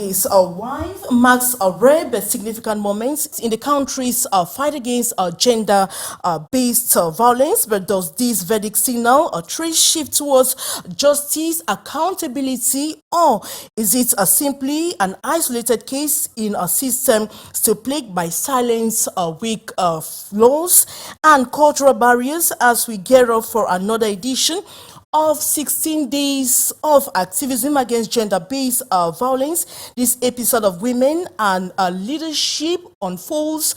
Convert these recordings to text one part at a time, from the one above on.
His wife marks a rare but significant moment in the country's fight against gender-based violence. But does this verdict signal a trade shift towards justice, accountability, or is it simply an isolated case in a system still plagued by silence, weak laws, and cultural barriers? As we gear up for another edition of 16 days of activism against gender-based violence, this episode of Women and Leadership unravels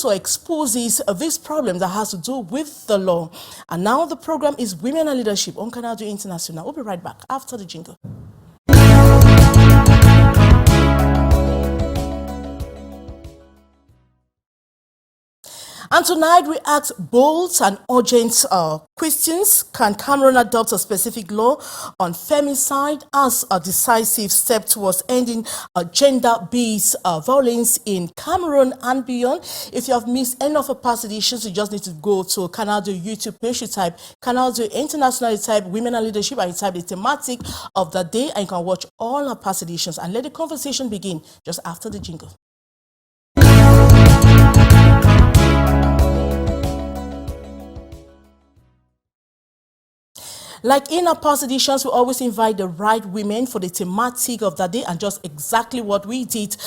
or exposes this problem that has to do with the law. And now the program is Women and Leadership on Canal International. We'll be right back after the jingle. And tonight we ask bold and urgent questions. Can Cameroon adopt a specific law on femicide as a decisive step towards ending gender-based violence in Cameroon and beyond? If you have missed any of our past editions, you just need to go to Canal YouTube page. You type Canal International, you type Women and Leadership, and you type the thematic of the day, and you can watch all our past editions. And let the conversation begin just after the jingle. Like in our past editions, we always invite the right women for the thematic of the day, and just exactly what we did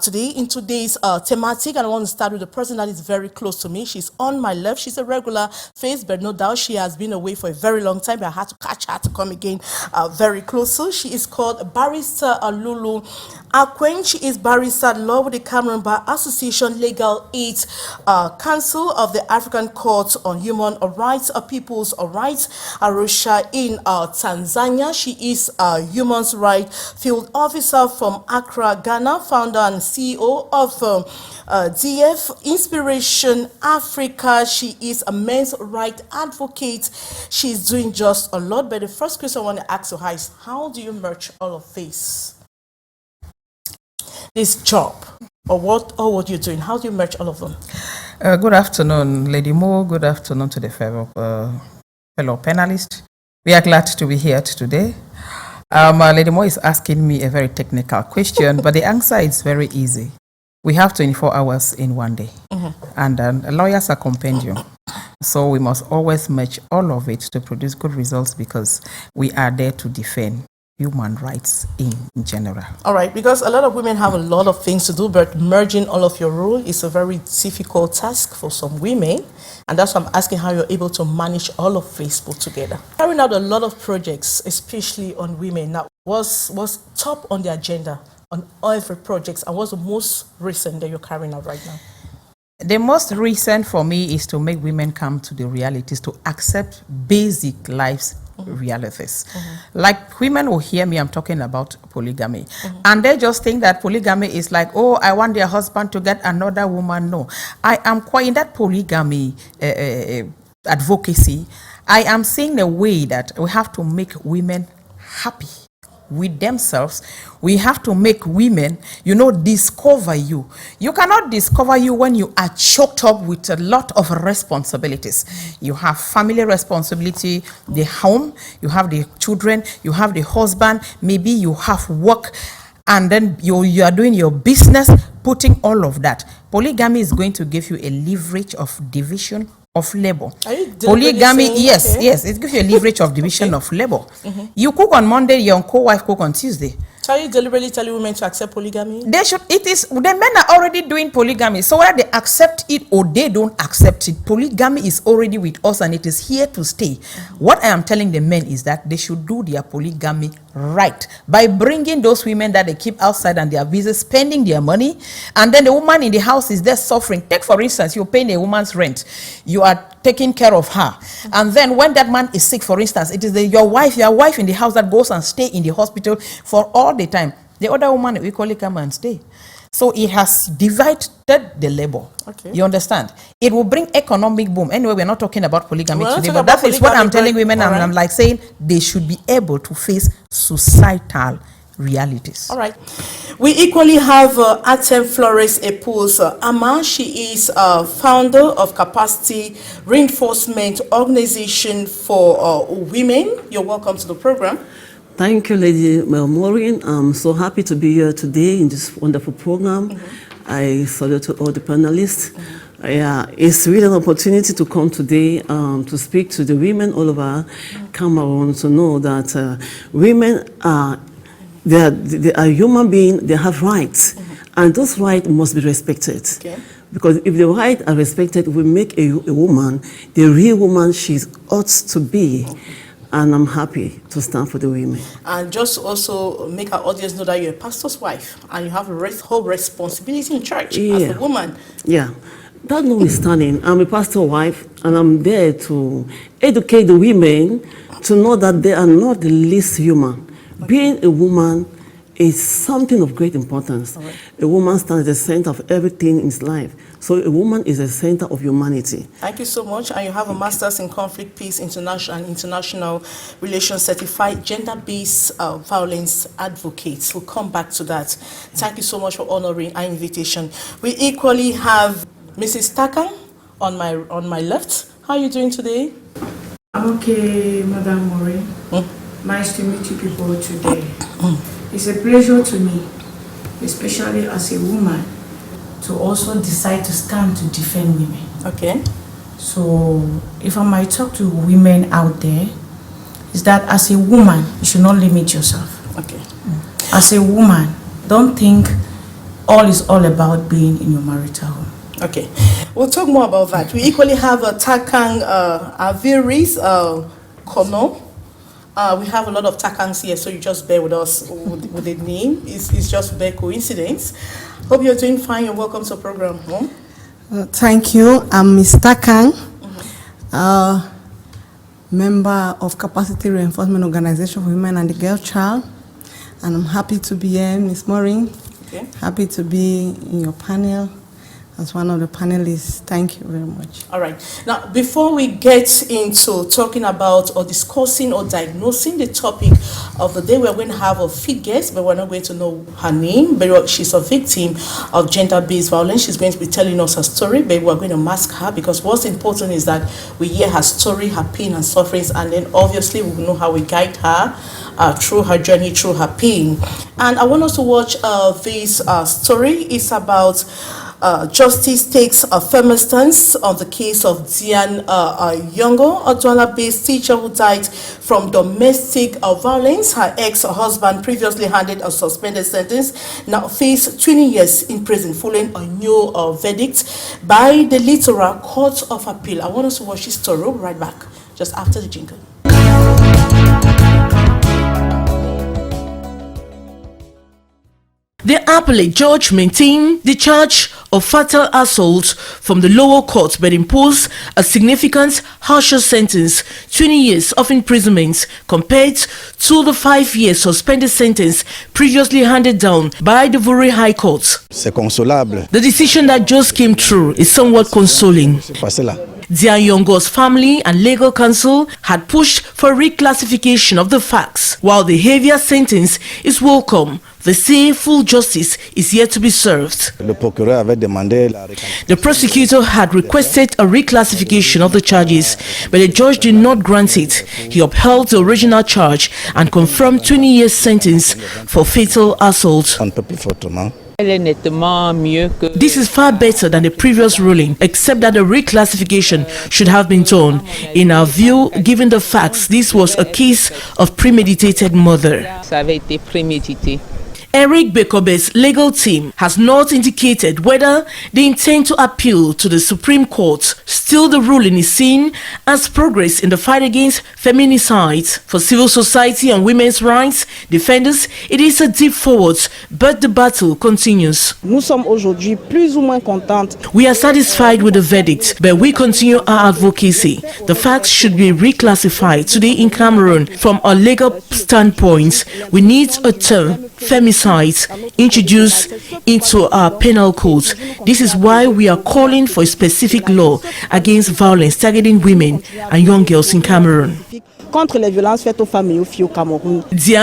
today in today's thematic. And I want to start with the person that is very close to me. She's on my left. She's a regular face, but no doubt she has been away for a very long time. But I had to catch her to come again very close. So she is called Barrister Lulu Akwen. She is Barrister at Law with the Cameroon Bar Association, Legal Aid Council of the African Court on Human Rights, People's Rights, Arusha in Tanzania. She is a human rights field officer from Accra, Ghana, founder and CEO of DF Inspiration Africa. She is a men's rights advocate. She's doing just a lot. But the first question I want to ask her is, how do you merge all of this job, or what you're doing? How do you merge all of them? Good afternoon, Lady Mo. Good afternoon to the fellow panelists. We are glad to be here today. Lady Mo is asking me a very technical question, but the answer is very easy. We have 24 hours in one day, and lawyers are compendium. So we must always match all of it to produce good results, because we are there to defend human rights in general. All right, because a lot of women have a lot of things to do, but merging all of your role is a very difficult task for some women, and that's why I'm asking how you're able to manage all of Facebook together. Carrying out a lot of projects, especially on women. Now, what's top on the agenda on every project, and what's the most recent that you're carrying out right now? The most recent for me is to make women come to the realities, to accept basic life's realities. Like, women will hear me, I'm talking about polygamy, and they just think that polygamy is like, oh, I want their husband to get another woman. No, I am quite in that polygamy advocacy. I am seeing the way that we have to make women happy with themselves. We have to make women, discover you. You cannot discover you when you are choked up with a lot of responsibilities. You have family responsibility, the home, you have the children, you have the husband, maybe you have work, and then you are doing your business, putting all of that. Polygamy is going to give you a leverage of division of labor. Polygamy, yes, okay. Yes, it gives you a leverage of division of labor. You cook on Monday, your co-wife cook on Tuesday. So are you deliberately telling women to accept polygamy? They should. The men are already doing polygamy, so whether they accept it or they don't accept it, polygamy is already with us and it is here to stay. What I am telling the men is that they should do their polygamy right by bringing those women that they keep outside and they are busy spending their money, and then the woman in the house is there suffering. Take, for instance, you're paying a woman's rent, you are taking care of her, and then when that man is sick, for instance, it is your wife in the house that goes and stay in the hospital for all the time. The other woman will equally come and stay. So it has divided the labor. Okay. You understand? It will bring economic boom. Anyway, we're not talking about polygamy today, but that is what I'm telling women. Right. I'm like saying they should be able to face societal realities. All right. We equally have Atem Flores Epos Ama. She is founder of Capacity Reinforcement Organization for Women. You're welcome to the program. Thank you, Lady Maureen. I'm so happy to be here today in this wonderful program. I salute all the panelists. It's really an opportunity to come today to speak to the women all over Cameroon, to know that women they are human beings, they have rights, and those rights must be respected. Okay. Because if the rights are respected, we make a woman the real woman she ought to be. And I'm happy to stand for the women. And just also make our audience know that you're a pastor's wife and you have a whole responsibility in church as a woman. Yeah. That notwithstanding, I'm a pastor's wife and I'm there to educate the women to know that they are not the least human. Okay. Being a woman is something of great importance. Right. A woman stands at the center of everything in his life. So a woman is the center of humanity. Thank you so much. And you have a master's in conflict, peace, international relations, certified gender-based violence advocate. We'll come back to that. Thank you so much for honoring our invitation. We equally have Mrs. Takang on my left. How are you doing today? I'm okay, Madam Maureen. Nice to meet you people today. It's a pleasure to me, especially as a woman, to also decide to stand to defend women. Okay. So, if I might talk to women out there, is that as a woman, you should not limit yourself. Okay. As a woman, don't think all is all about being in your marital home. Okay. We'll talk more about that. We equally have Takang Aviris Kono. We have a lot of Takangs here, so you just bear with us with the name. It's just bare coincidence. Hope you're doing fine and welcome to the program. Thank you. I'm Ms. Takang, member of Capacity Reinforcement Organization for Women and the Girl Child. And I'm happy to be here, Ms. Maureen. Okay. Happy to be in your panel as one of the panelists. Thank you very much. All right. Now, before we get into talking about or discussing or diagnosing the topic of the day, we're going to have a feed guest, but we're not going to know her name. But she's a victim of gender-based violence. She's going to be telling us her story, but we're going to mask her because what's important is that we hear her story, her pain and sufferings, and then obviously we will know how we guide her through her journey, through her pain. And I want us to watch this story. It's about Justice takes a firm stance on the case of Dian Yongo, a Douala-based teacher who died from domestic violence. Her ex-husband previously handed a suspended sentence, now faced 20 years in prison following a new verdict by the Littoral Court of Appeal. I want us to watch this story. We'll be right back just after the jingle. The appellate judge maintained the charge of fatal assault from the lower court but imposed a significant harsher sentence, 20 years of imprisonment compared to the 5-year suspended sentence previously handed down by the Vuri High Court. The decision that just came through is somewhat consoling. Dian Yongo's family and legal counsel had pushed for reclassification of the facts. While the heavier sentence is welcome, they say full justice is yet to be served. The prosecutor had requested a reclassification of the charges, but the judge did not grant it. He upheld the original charge and confirmed 20 years sentence for fatal assault. This is far better than the previous ruling, except that the reclassification should have been done. In our view, given the facts, this was a case of premeditated murder. Eric Bekobe's legal team has not indicated whether they intend to appeal to the Supreme Court. Still, the ruling is seen as progress in the fight against feminicide. For civil society and women's rights defenders, it is a leap forward, but the battle continues. We are satisfied with the verdict, but we continue our advocacy. The facts should be reclassified today in Cameroon. From a legal standpoint, we need a term, femicide, introduced into our penal code. This is why we are calling for a specific law against violence targeting women and young girls in Cameroon. Dian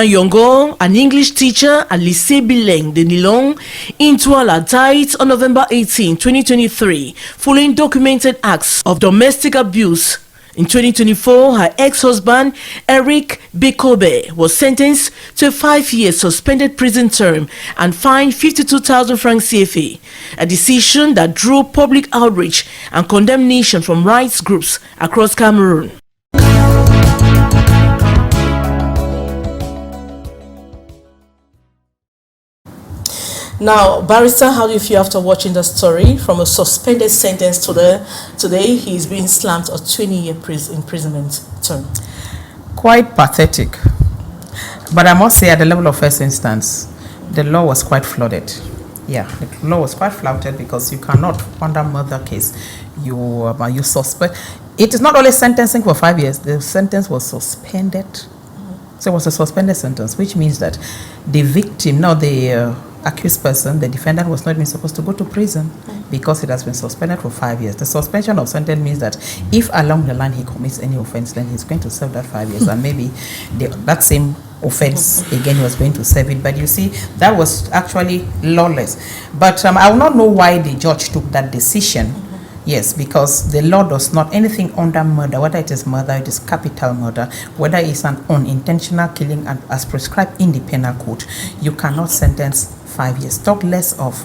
Yongo, an English teacher at Lycée Bileng de Nilong in Douala, died on November 18, 2023, following documented acts of domestic abuse In 2024, her ex-husband, Eric Bekobe, was sentenced to a 5-year suspended prison term and fined 52,000 francs CFA, a decision that drew public outrage and condemnation from rights groups across Cameroon. Now, Barrister, how do you feel after watching the story? From a suspended sentence to today, he's being slammed a 20-year imprisonment term. Quite pathetic. But I must say, at the level of first instance, the law was quite flooded. Yeah, the law was quite flouted because you cannot, under murder case, you suspect. It is not only sentencing for 5 years, the sentence was suspended. So it was a suspended sentence, which means that the victim, now the accused person, the defendant, was not even supposed to go to prison because it has been suspended for 5 years. The suspension of sentence means that if along the line he commits any offense, then he's going to serve that 5 years, and maybe that same offense again he was going to serve it. But you see, that was actually lawless. But I will not know why the judge took that decision. Yes, because the law does not, anything under murder, whether it is murder, it is capital murder, whether it's an unintentional killing as prescribed in the penal code, you cannot sentence 5 years. Talk less of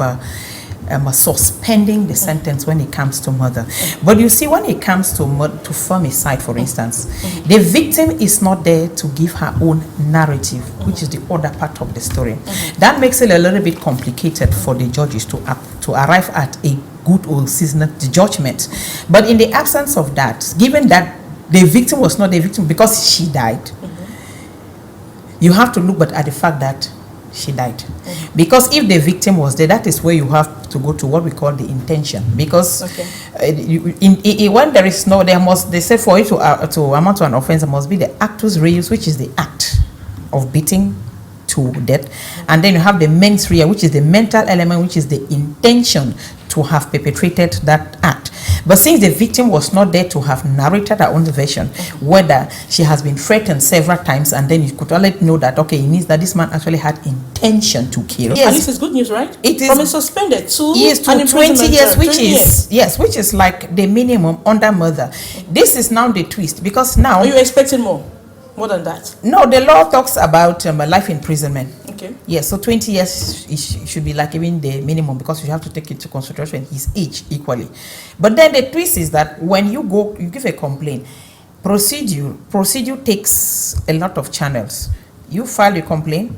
suspending the sentence when it comes to murder. But you see, when it comes to femicide, for instance, the victim is not there to give her own narrative, which is the other part of the story. That makes it a little bit complicated for the judges to arrive at a good or seasoned judgment. But in the absence of that, given that the victim was not the victim because she died, you have to look at the fact that she died. Because if the victim was there, that is where you have to go to what we call the intention. Because when there is no, they say for it to amount to an offense, there must be the actus reus, which is the act of beating to death, and then you have the mens rea, which is the mental element, which is the intention to have perpetrated that act. But since the victim was not there to have narrated her own version, whether she has been threatened several times, and then you could only know that, okay, it means that this man actually had intention to kill. Yes. At least it's good news, right? It is from a suspended to 20 years, which is like the minimum under murder. This is now the twist, because now are you expecting more than that? No, the law talks about life imprisonment. Okay. Yes, so 20 years should be like even the minimum, because you have to take into consideration his age equally. But then the twist is that when you give a complaint, procedure takes a lot of channels. You file a complaint,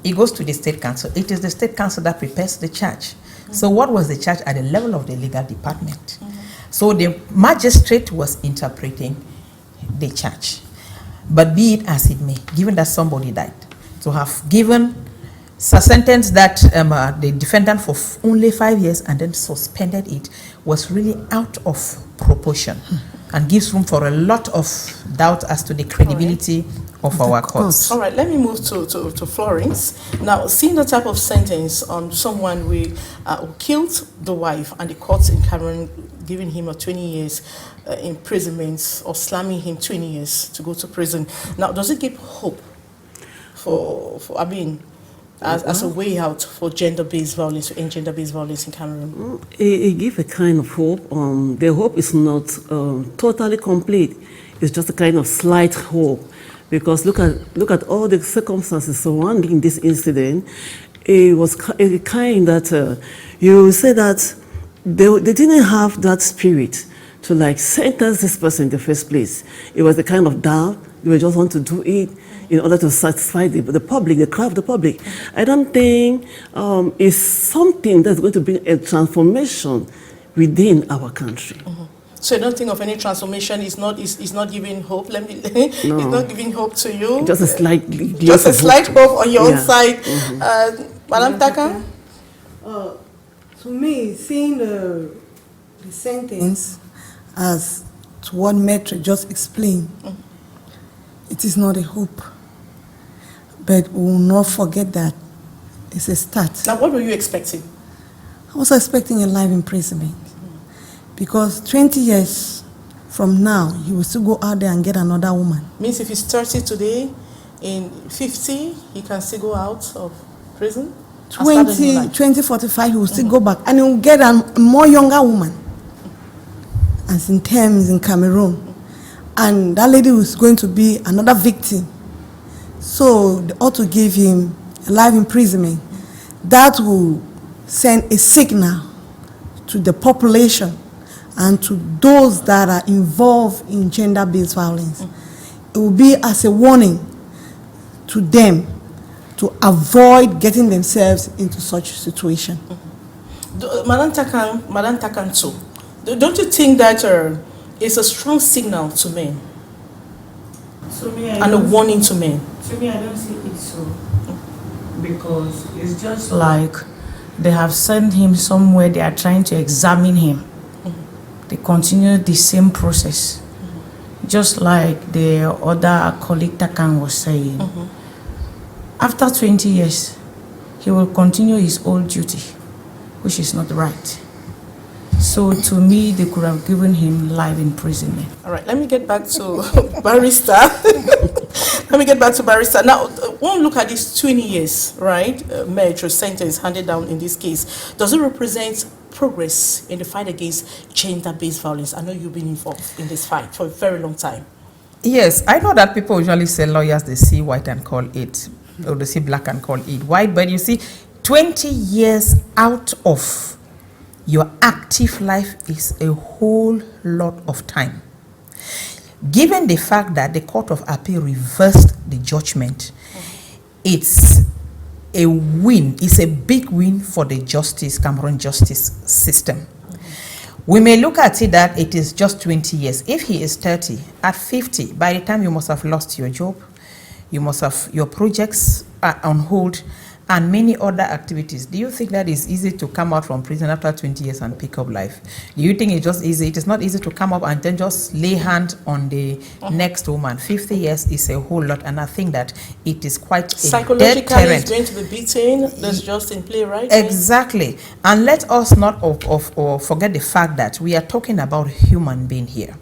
it goes to the state council. It is the state council that prepares the charge. So what was the charge at the level of the legal department? So the magistrate was interpreting the charge. But be it as it may, given that somebody died, to have given a sentence that the defendant for only 5 years and then suspended it was really out of proportion and gives room for a lot of doubt as to the credibility of our courts. All right, let me move to Florence. Now, seeing the type of sentence on someone who killed the wife, and the courts in Cameroon giving him a 20 years imprisonment, or slamming him 20 years to go to prison. Now, does it give hope as a way out for gender-based violence, to end gender-based violence in Cameroon? It gives a kind of hope. The hope is not totally complete. It's just a kind of slight hope, because look at all the circumstances surrounding this incident. It was a kind that you say that they didn't have that spirit to sentence this person in the first place. It was the kind of doubt. They just want to do it in order to satisfy the public, the crowd of the public. I don't think it's something that's going to bring a transformation within our country. So you don't think of any transformation? It's not giving hope. No. It's not giving hope to you. Just a slight hope on your own side. Madam Taka? To me, seeing the sentence as to what Maitre just explained, it is not a hope. But we will not forget that it's a start. Now, what were you expecting? I was expecting a life imprisonment. Because 20 years from now, he will still go out there and get another woman. Means if he's 30 today, in 50, he can still go out of prison? 2045, he will still go back. And he will get a more younger woman. As in terms in Cameroon. and that lady was going to be another victim. So they ought to give him a life imprisonment. That will send a signal to the population and to those that are involved in gender-based violence. It will be as a warning to them to avoid getting themselves into such a situation. Madam Takan too. Don't you think that it's a strong signal to men To me, and a warning to men? To me, I don't see it so. Because it's just like they have sent him somewhere, they are trying to examine him. They continue the same process. Just like the other colleague Takan was saying. After 20 years, he will continue his old duty, which is not right. So to me, they could have given him life imprisonment. All right, let me get back to Barrister. Now, when we look at these 20 years, right, marriage or sentence handed down in this case, does it represent progress in the fight against gender-based violence? I know you've been involved in this fight for a very long time. Yes, I know that people usually say lawyers, they see white and call it, or they see black and call it white, but you see, 20 years out of your active life is a whole lot of time. Given the fact that the Court of Appeal reversed the judgment, it's a win, it's a big win for the Cameroon justice system. We may look at it that it is just 20 years. If he is 30, at 50, by the time you must have lost your job, you must have your projects are on hold, and many other activities. Do you think that is easy to come out from prison after 20 years and pick up life? Do you think it's just easy? It is not easy to come up and then just lay hand on the next woman. 50 years is a whole lot, and I think that it is quite a Psychologically, deterrent. it's going to be beaten. That's just in play, right? Exactly. And let us not forget the fact that we are talking about human being here.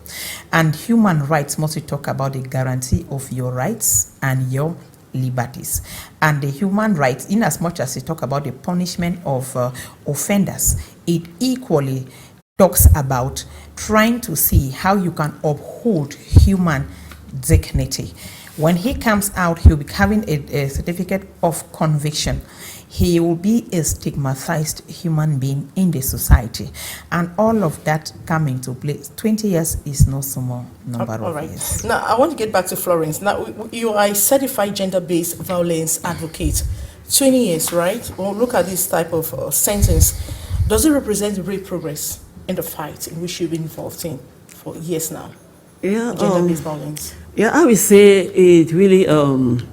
And human rights mostly talk about the guarantee of your rights and your liberties. And the human rights, in as much as we talk about the punishment of offenders, it equally talks about trying to see how you can uphold human dignity. When he comes out, he'll be having a certificate of conviction. He will be a stigmatized human being in the society. And all of that coming to place. 20 years is no small number All of right. years. Now, I want to get back to Florence. Now, you are a certified gender-based violence advocate. 20 years, right? When we look at this type of sentence, does it represent real progress in the fight in which you've been involved in for years now? Yeah, Gender-based violence. Yeah, I would say it really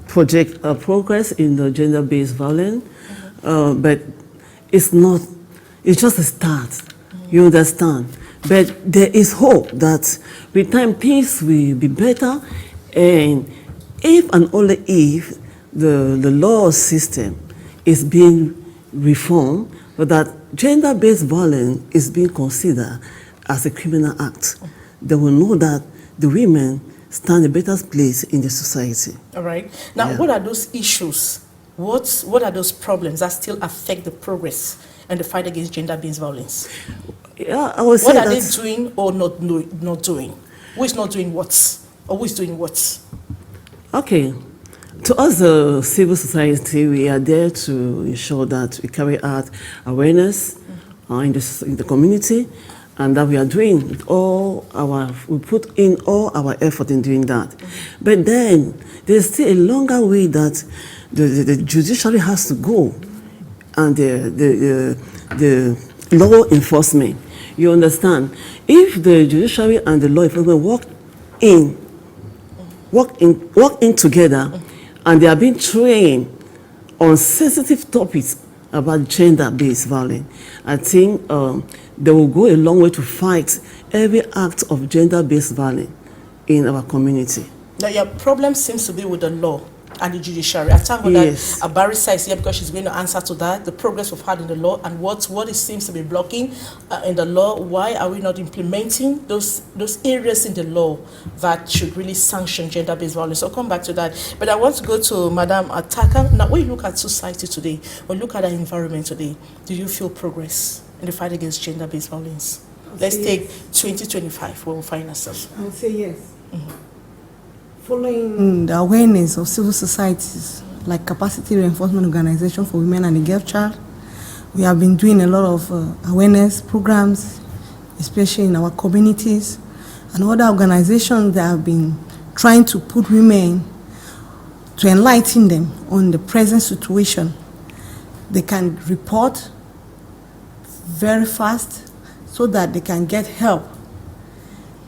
projects progress in the gender-based violence, but it's not, it's just a start, you understand? But there is hope that with time peace will be better, and if and only if the law system is being reformed, but that gender-based violence is being considered as a criminal act, they will know that the women stand a better place in the society. All right. Now, what are those issues? What are those problems that still affect the progress and the fight against gender-based violence? Yeah, I would say What are that, they doing or not doing? Who is not doing what? Or who is doing what? okay, to us, the civil society, we are there to ensure that we carry out awareness in the community, and that we are doing we put in all our effort in doing that. But then there's still a longer way that the judiciary has to go, and the law enforcement. You understand? If the judiciary and the law enforcement work in together, and they are being trained on sensitive topics about gender-based violence, I think they will go a long way to fight every act of gender-based violence in our community. Now, your problem seems to be with the law and the judiciary. I thank God that a barrister is here because she's going to answer to that, the progress we've had in the law and what it seems to be blocking in the law. Why are we not implementing those areas in the law that should really sanction gender-based violence? I'll come back to that. But I want to go to Madam Ataka. Now, when you look at society today, when you look at our environment today, do you feel progress in the fight against gender-based violence? Let's take 2025 where we find ourselves. I would say yes. Following the awareness of civil societies like capacity reinforcement organization for women and the girl child, we have been doing a lot of awareness programs, especially in our communities, and other organizations that have been trying to put women, to enlighten them on the present situation. They can report very fast so that they can get help,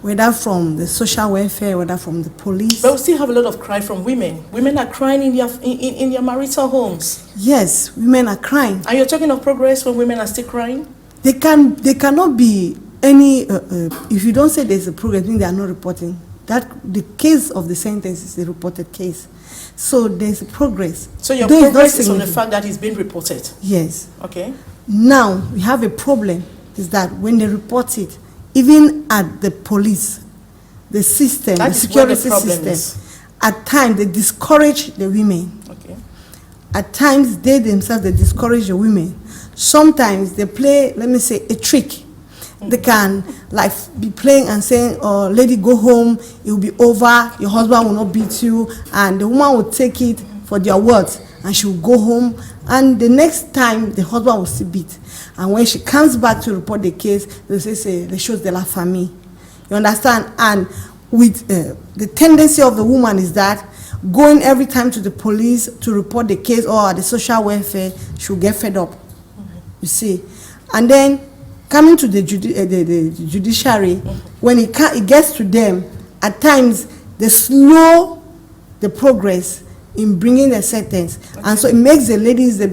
whether from the social welfare, whether from the police. But we still have a lot of cry from women. Women are crying in their marital homes. Yes, women are crying. And you're talking of progress when women are still crying? They cannot be any, if you don't say there's a progress, meaning they are not reporting. That the case of the sentence is a reported case. So there's a progress. So your Though progress is on the fact that it's been reported? Yes. Okay. Now, we have a problem, is that when they report it, even at the police, the system, That the is where the security problem system, is. at times they discourage the women. Okay. At times they themselves, they discourage the women. Sometimes they play, let me say, a trick. They can like be playing and saying, oh, lady, go home, it will be over, your husband will not beat you, and the woman will take it for their words, and she will go home, and the next time the husband will still beat. And when she comes back to report the case, they say les choses de la famille. You understand? And with the tendency of the woman is that going every time to the police to report the case or the social welfare, she'll get fed up. You see? And then coming to the judiciary, when it gets to them, at times they slow the progress in bringing a sentence. Okay. And so it makes the ladies, they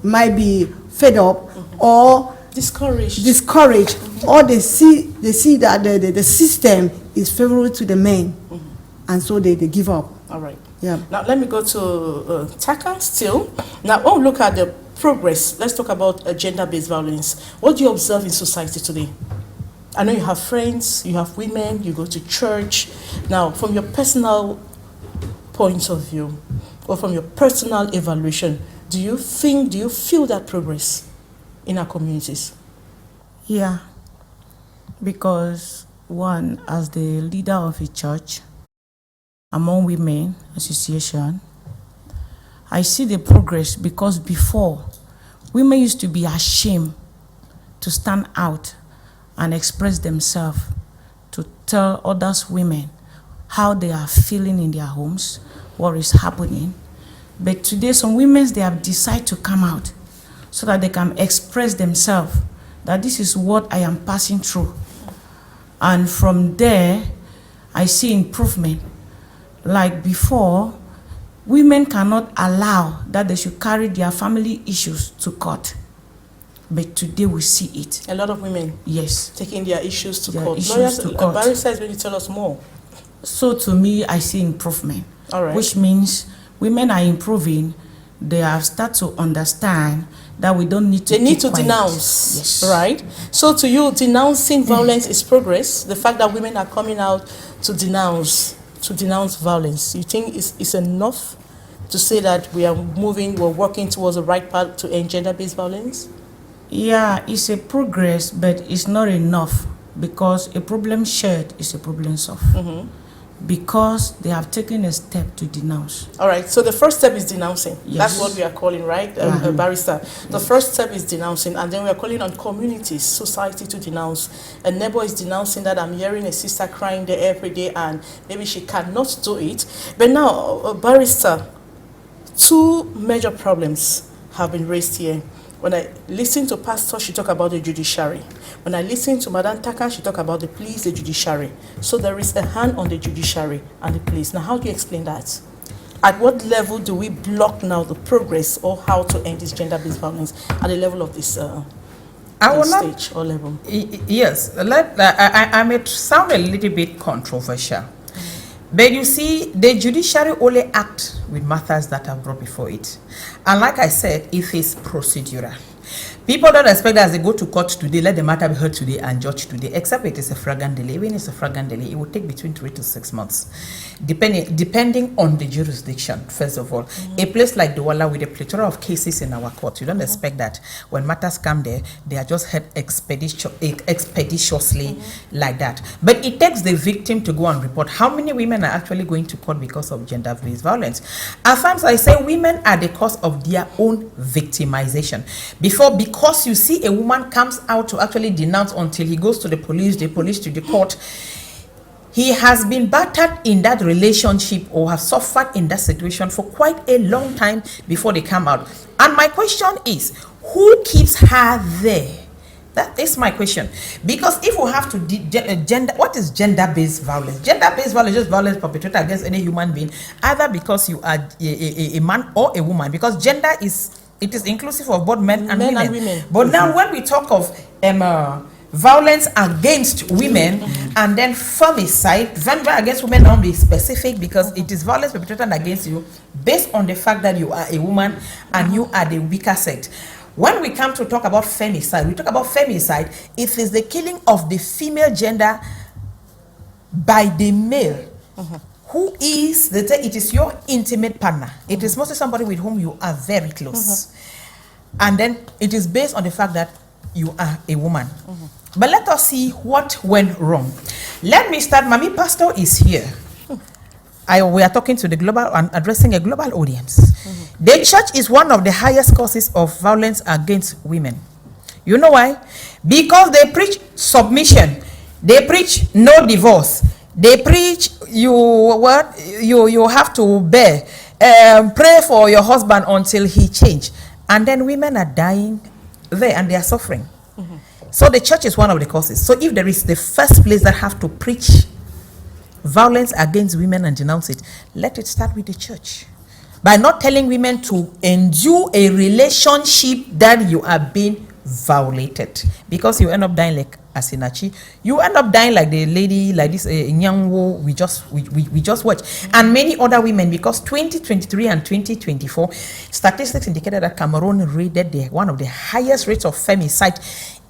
might be fed up or discouraged, or they see that the system is favorable to the men, and so they give up. All right. Yeah. Now let me go to Takan still. Now, oh, look at the progress. Let's talk about gender-based violence. What do you observe in society today? I know you have friends, you have women, you go to church. Now, from your personal point of view, or from your personal evaluation, do you feel that progress in our communities? Yeah, because one, as the leader of a church, among women association, I see the progress, because before, women used to be ashamed to stand out and express themselves, to tell others women how they are feeling in their homes, what is happening. But today, some women, they have decided to come out so that they can express themselves, that this is what I am passing through. And from there, I see improvement. Like before, women cannot allow that they should carry their family issues to court. But today we see it. A lot of women, yes, taking their issues to their court. issues Lawyers, to court. Barrister is going to tell us more. So to me, I see improvement. All right. Which means women are improving. They have started to understand that we don't need to. They need to quiet. denounce, yes, right? So to you, denouncing violence is progress. The fact that women are coming out to denounce violence, you think it's enough to say that we're working towards the right path to end gender-based violence? Yeah, it's a progress, but it's not enough, because a problem shared is a problem solved. Mm-hmm. Because they have taken a step to denounce. All right, so the first step is denouncing. Yes. That's what we are calling, right, Barrister? The first step is denouncing, and then we are calling on communities, society to denounce. A neighbor is denouncing that I'm hearing a sister crying there every day, and maybe she cannot do it. But now, Barrister, two major problems have been raised here. When I listen to Pastor, she talk about the judiciary. When I listen to Madam Takan, she talk about the police, the judiciary. So there is a hand on the judiciary and the police. Now, how do you explain that? At what level do we block now the progress or how to end this gender-based violence at the level of this stage or level? Yes, I may sound a little bit controversial. But you see, the judiciary only act with matters that are brought before it. And like I said, it is procedural. People don't expect that as they go to court today, let the matter be heard today and judged today, except it is a flagrant delay. When it's a flagrant delay, it will take between 3 to 6 months, depending on the jurisdiction, first of all. A place like Douala with a plethora of cases in our court, you don't expect that when matters come there, they are just heard expeditiously like that. But it takes the victim to go and report. How many women are actually going to court because of gender-based violence? At times I say women are the cause of their own victimization. Because you see a woman comes out to actually denounce until he goes to the police to the court, he has been battered in that relationship or has suffered in that situation for quite a long time before they come out. And my question is, who keeps her there? That is my question. Because if we have to what is gender-based violence? Gender-based violence is just violence perpetrated against any human being, either because you are a man or a woman, because gender is inclusive of both men and women. But now when we talk of violence against women and then femicide, violence against women don't be specific because it is violence perpetrated against you based on the fact that you are a woman and you are the weaker sex. When we come to talk about femicide, it is the killing of the female gender by the male, who is, it is your intimate partner. It is mostly somebody with whom you are very close. And then it is based on the fact that you are a woman. But let us see what went wrong. Let me start. Mami Pastor is here. We are talking to the global and addressing a global audience. The church is one of the highest causes of violence against women. You know why? Because they preach submission. They preach no divorce. They preach you have to bear. Pray for your husband until he change. And then women are dying there and they are suffering. So the church is one of the causes. So if there is the first place that have to preach violence against women and denounce it, let it start with the church. By not telling women to endure a relationship that you are being violated, because you end up dying like Asinachi, you end up dying like the lady, like this Nyangwo we just watched, and many other women, because 2023 and 2024 statistics indicated that Cameroon rated one of the highest rates of femicide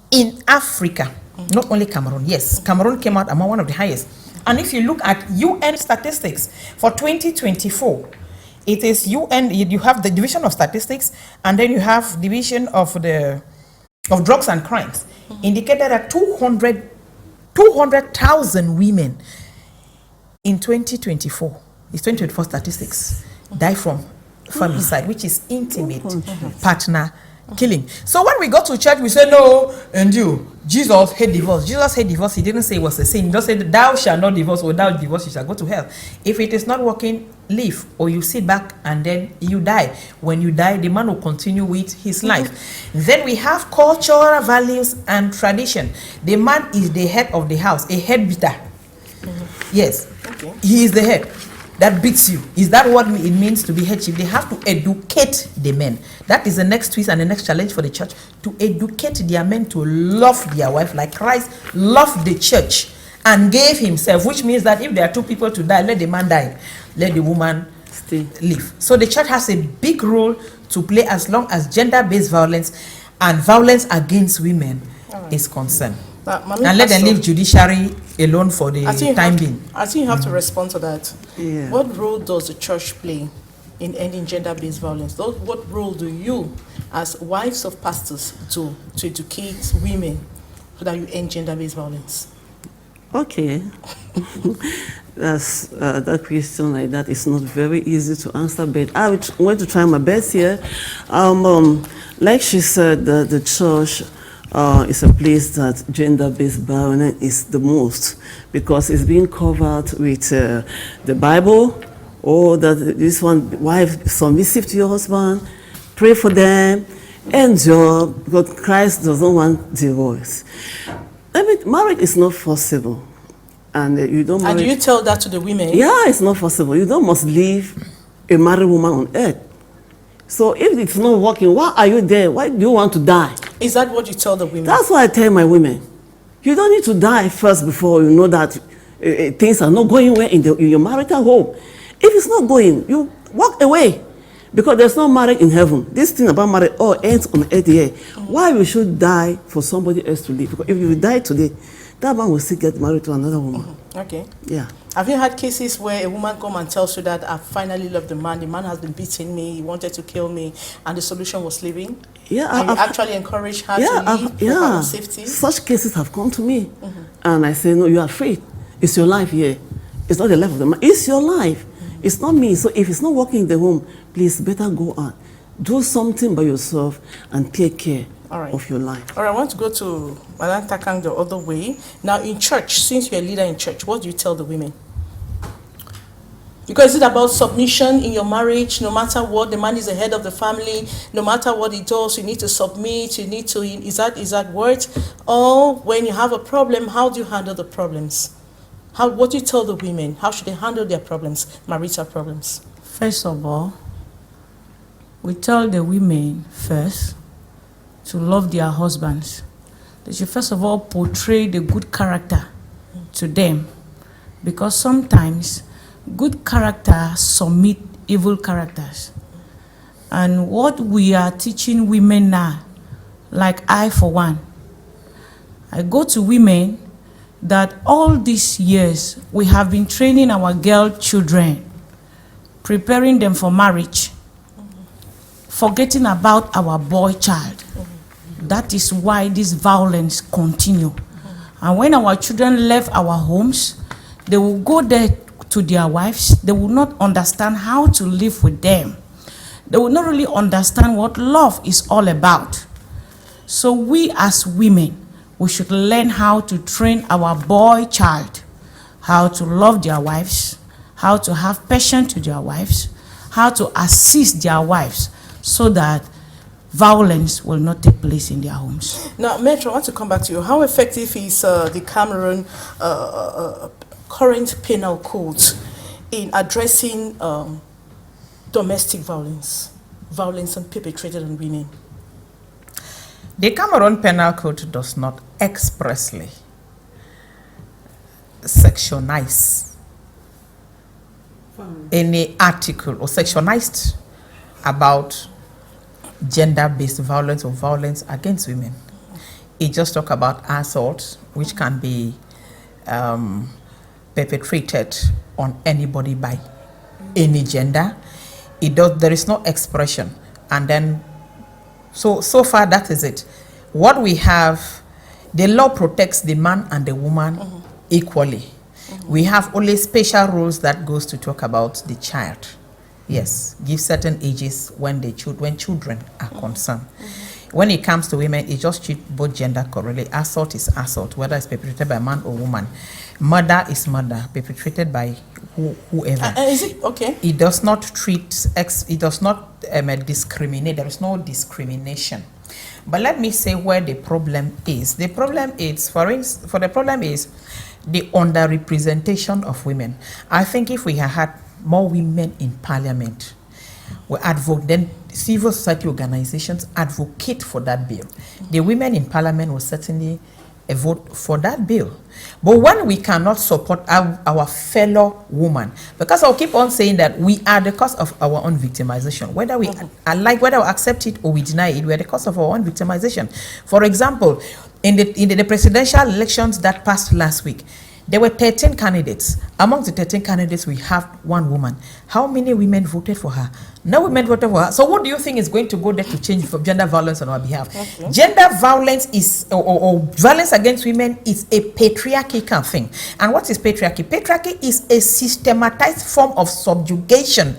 in Africa. Not only Cameroon, yes, Cameroon came out among one of the highest. And if you look at UN statistics for 2024, it is UN, you have the division of statistics, and then you have division of drugs and crimes, indicated that 200,000 women in 2024, it's 2024 statistics, die from femicide, which is intimate partner killing. So when we go to church, we say, no, and Jesus hate divorce. Jesus hate divorce. He didn't say it was a sin. He just said, thou shalt not divorce, or without divorce you shall go to hell. If it is not working, leave, or you sit back and then you die. When you die, the man will continue with his life. Then we have cultural values and tradition. The man is the head of the house, a head beater. Yes, he is the head that beats you. Is that what it means to be headship? They have to educate the men. That is the next twist and the next challenge for the church, to educate their men to love their wife like Christ loved the church and gave himself, which means that if there are two people to die, let the man die, let the woman live. So the church has a big role to play as long as gender-based violence and violence against women is concerned. And let them leave judiciary alone for the time being. I think you have to respond to that. Yeah. What role does the church play in ending gender-based violence? What role do you, as wives of pastors, do to educate women so that you end gender-based violence? Okay. That question like that is not very easy to answer, but I want to try my best here. Like she said, the church is a place that gender-based violence is the most, because it's being covered with the Bible, or that this one, wife submissive to your husband, pray for them, endure, but Christ doesn't want divorce. Marriage is not forcible, and you don't. And do you tell that to the women? Yeah, it's not forcible. You don't must leave a married woman on earth. So if it's not working, why are you there? Why do you want to die? Is that what you tell the women? That's what I tell my women. You don't need to die first before you know that things are not going well in your marital home. If it's not going, you walk away. Because there's no marriage in heaven. This thing about marriage all ends on earth here. Why we should die for somebody else to live? Because if you die today, that man will still get married to another woman. Okay. Yeah. Have you had cases where a woman come and tells you that I finally loved the man has been beating me, he wanted to kill me, and the solution was leaving? Yeah. And you actually encourage her to leave for her own safety? Such cases have come to me. And I say, no, you are free. It's your life here. It's not the life of the man. It's your life. It's not me. So if it's not working in the home, please better go on. Do something by yourself and take care of your life. All right, I want to go to Madam Takang the other way. Now, in church, since you're a leader in church, what do you tell the women? Because is it about submission in your marriage? No matter what, the man is the head of the family. No matter what he does, you need to submit. You need to. Is that word? Or when you have a problem, how do you handle the problems? What do you tell the women? How should they handle their problems, marital problems? First of all, we tell the women first to love their husbands. They should first of all portray the good character to them, because sometimes good character submit evil characters. And what we are teaching women now, like I for one, I go to women that all these years we have been training our girl children, preparing them for marriage, forgetting about our boy child. That is why this violence continue. And when our children left our homes, they will go there to their wives. They will not understand how to live with them. They will not really understand what love is all about. So we as women, we should learn how to train our boy child, how to love their wives, how to have patience with their wives, how to assist their wives so that violence will not take place in their homes. Now, Metro, I want to come back to you. How effective is the Cameroon current penal code in addressing domestic violence perpetrated on women? The Cameroon Penal Code does not expressly sectionize any article or sectionized about gender-based violence or violence against women. It just talks about assault, which can be perpetrated on anybody by any gender. There is no expression, and then so far that is it. What we have, the law protects the man and the woman equally. We have only special rules that goes to talk about the child. Yes, give certain ages when children are concerned. When it comes to women, it just treats both gender correctly. Assault is assault, whether it's perpetrated by man or woman. Murder is murder, perpetrated by whoever. Is it okay? It does not treat, it does not discriminate. There is no discrimination. But let me say where the problem is. The problem is, the problem is the underrepresentation of women. I think if we had more women in parliament, then civil society organizations advocate for that bill. The women in parliament will certainly vote for that bill. But when we cannot support our fellow woman, because I'll keep on saying that we are the cause of our own victimization, whether we whether we accept it or we deny it, we are the cause of our own victimization. For example, in the presidential elections that passed last week, there were 13 candidates. Among the 13 candidates, we have one woman. How many women voted for her? No women voted for her. So what do you think is going to go there to change for gender violence on our behalf? Okay. Gender violence is, or violence against women is a patriarchal thing. And what is patriarchy? Patriarchy is a systematized form of subjugation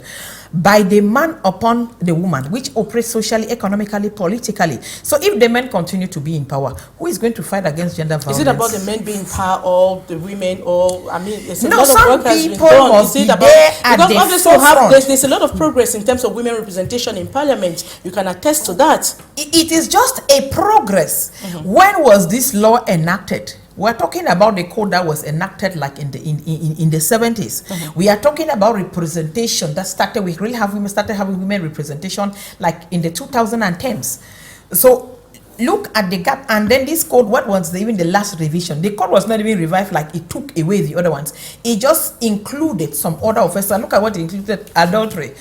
by the man upon the woman, which operates socially, economically, politically. So if the men continue to be in power, who is going to fight against gender violence? Is it about the men being in power or the women, or I mean, there's a no, lot of work has been done. Is it about, because obviously there's a lot of progress in terms of women representation in parliament. You can attest to that. It is just a progress. When was this law enacted? We're talking about the code that was enacted like in the 70s. We are talking about representation that started. We really have started having women representation like in the 2010s. So look at the gap, and then this code. What was even the last revision? The code was not even revived. Like it took away the other ones. It just included some other offenses. Look at what it included: adultery.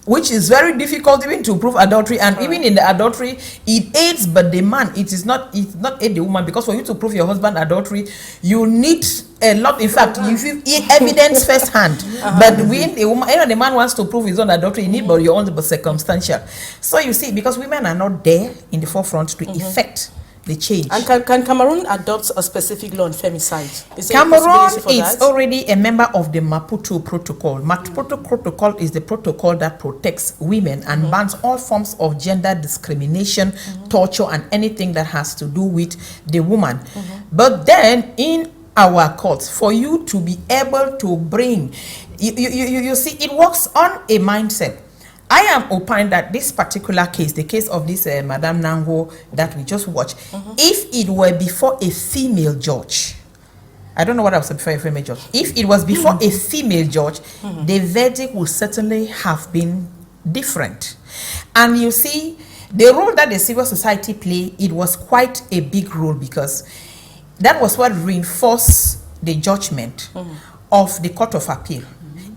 which is very difficult even to prove adultery, and even in the adultery it aids but the man. It's not aid the woman, because for you to prove your husband adultery you need a lot. In fact, you feel evidence first hand. But when a woman, the man wants to prove his own adultery, you need but your own but circumstantial. So you see, because women are not there in the forefront to effect the change. And can Cameroon adopt a specific law on femicide? Is there Cameroon a possibility for is that? already a member of the Maputo Protocol. Maputo Protocol is the protocol that protects women and bans all forms of gender discrimination, torture, and anything that has to do with the woman. But then in our courts, for you to be able to bring, you see, it works on a mindset. I am opined that this particular case, the case of this Madame Nango that we just watched, if it were before a female judge, I don't know what I was before a female judge. If it was before a female judge, the verdict would certainly have been different. And you see, the role that the civil society played, it was quite a big role, because that was what reinforced the judgment of the Court of Appeal,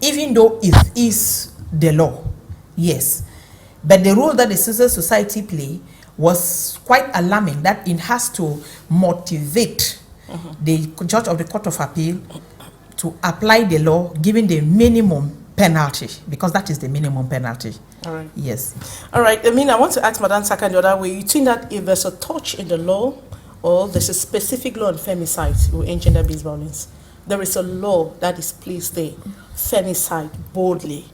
even though it is the law. Yes, but the role that the civil society play was quite alarming, that it has to motivate the judge of the Court of Appeal to apply the law, giving the minimum penalty, because that is the minimum penalty. All right. Yes. All right. I mean, I want to ask Madame Saka the other way. You think that if there's a touch in the law, or there's a specific law on femicide or gender-based violence, there is a law that is placed there, femicide, boldly,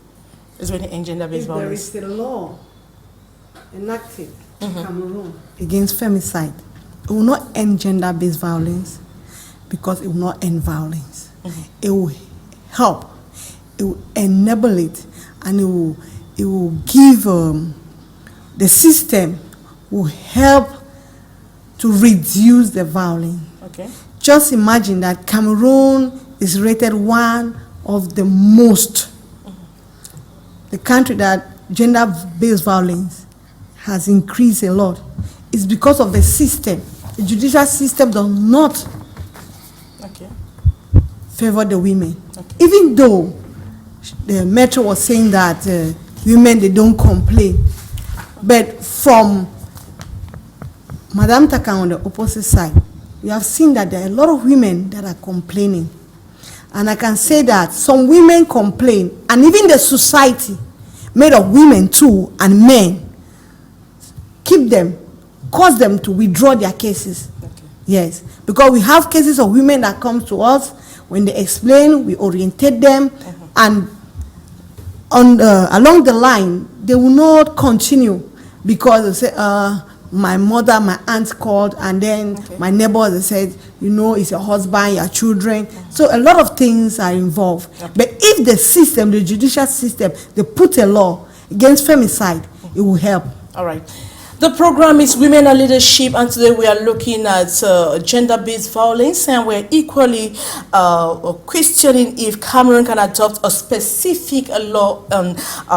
is when it gender-based violence. There is a law enacted in Cameroon against femicide. It will not end gender-based violence, because it will not end violence. It will help, it will enable it, and it will give the system will help to reduce the violence. Okay. Just imagine that Cameroon is rated one of the most, the country that gender-based violence has increased a lot. It's because of the system. The judicial system does not favor the women. Even though the Metro was saying that women, they don't complain. But from Madame Taka on the opposite side, we have seen that there are a lot of women that are complaining. And I can say that some women complain, and even the society, made of women too and men, keep them, cause them to withdraw their cases. Yes, because we have cases of women that come to us. When they explain, we orientate them, and on along the line, they will not continue, because they say, my mother, my aunt called, and then my neighbor, they said, you know, it's your husband, your children. So a lot of things are involved. But if the system, the judicial system, they put a law against femicide, it will help. All right. The program is Women and Leadership, and today we are looking at gender-based violence, and we're equally questioning if Cameroon can adopt a specific law on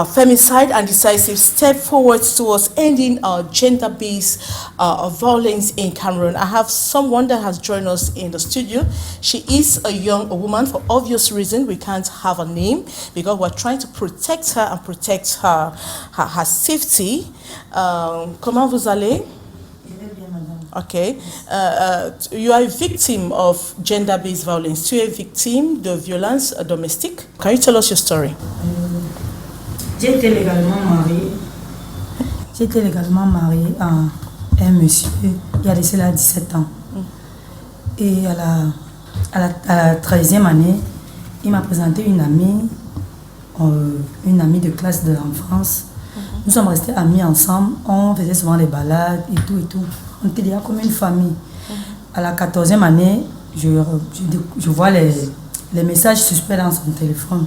femicide and decisive step forward towards ending gender-based violence in Cameroon. I have someone that has joined us in the studio. She is a young woman. For obvious reasons, we can't have a name, because we're trying to protect her and protect her safety. Comment vous allez? Okay. You are a victim of gender-based violence. You are a victim de violence domestique. Can you tell us your story? J'ai été légalement mariée à un monsieur il y a de cela 17 ans. Et à la 13e année, il m'a présenté une amie de classe de l'enfance. Nous sommes restés amis ensemble, on faisait souvent des balades et tout et tout. On était déjà comme une famille. À la 14e année, je vois les messages suspects dans son téléphone.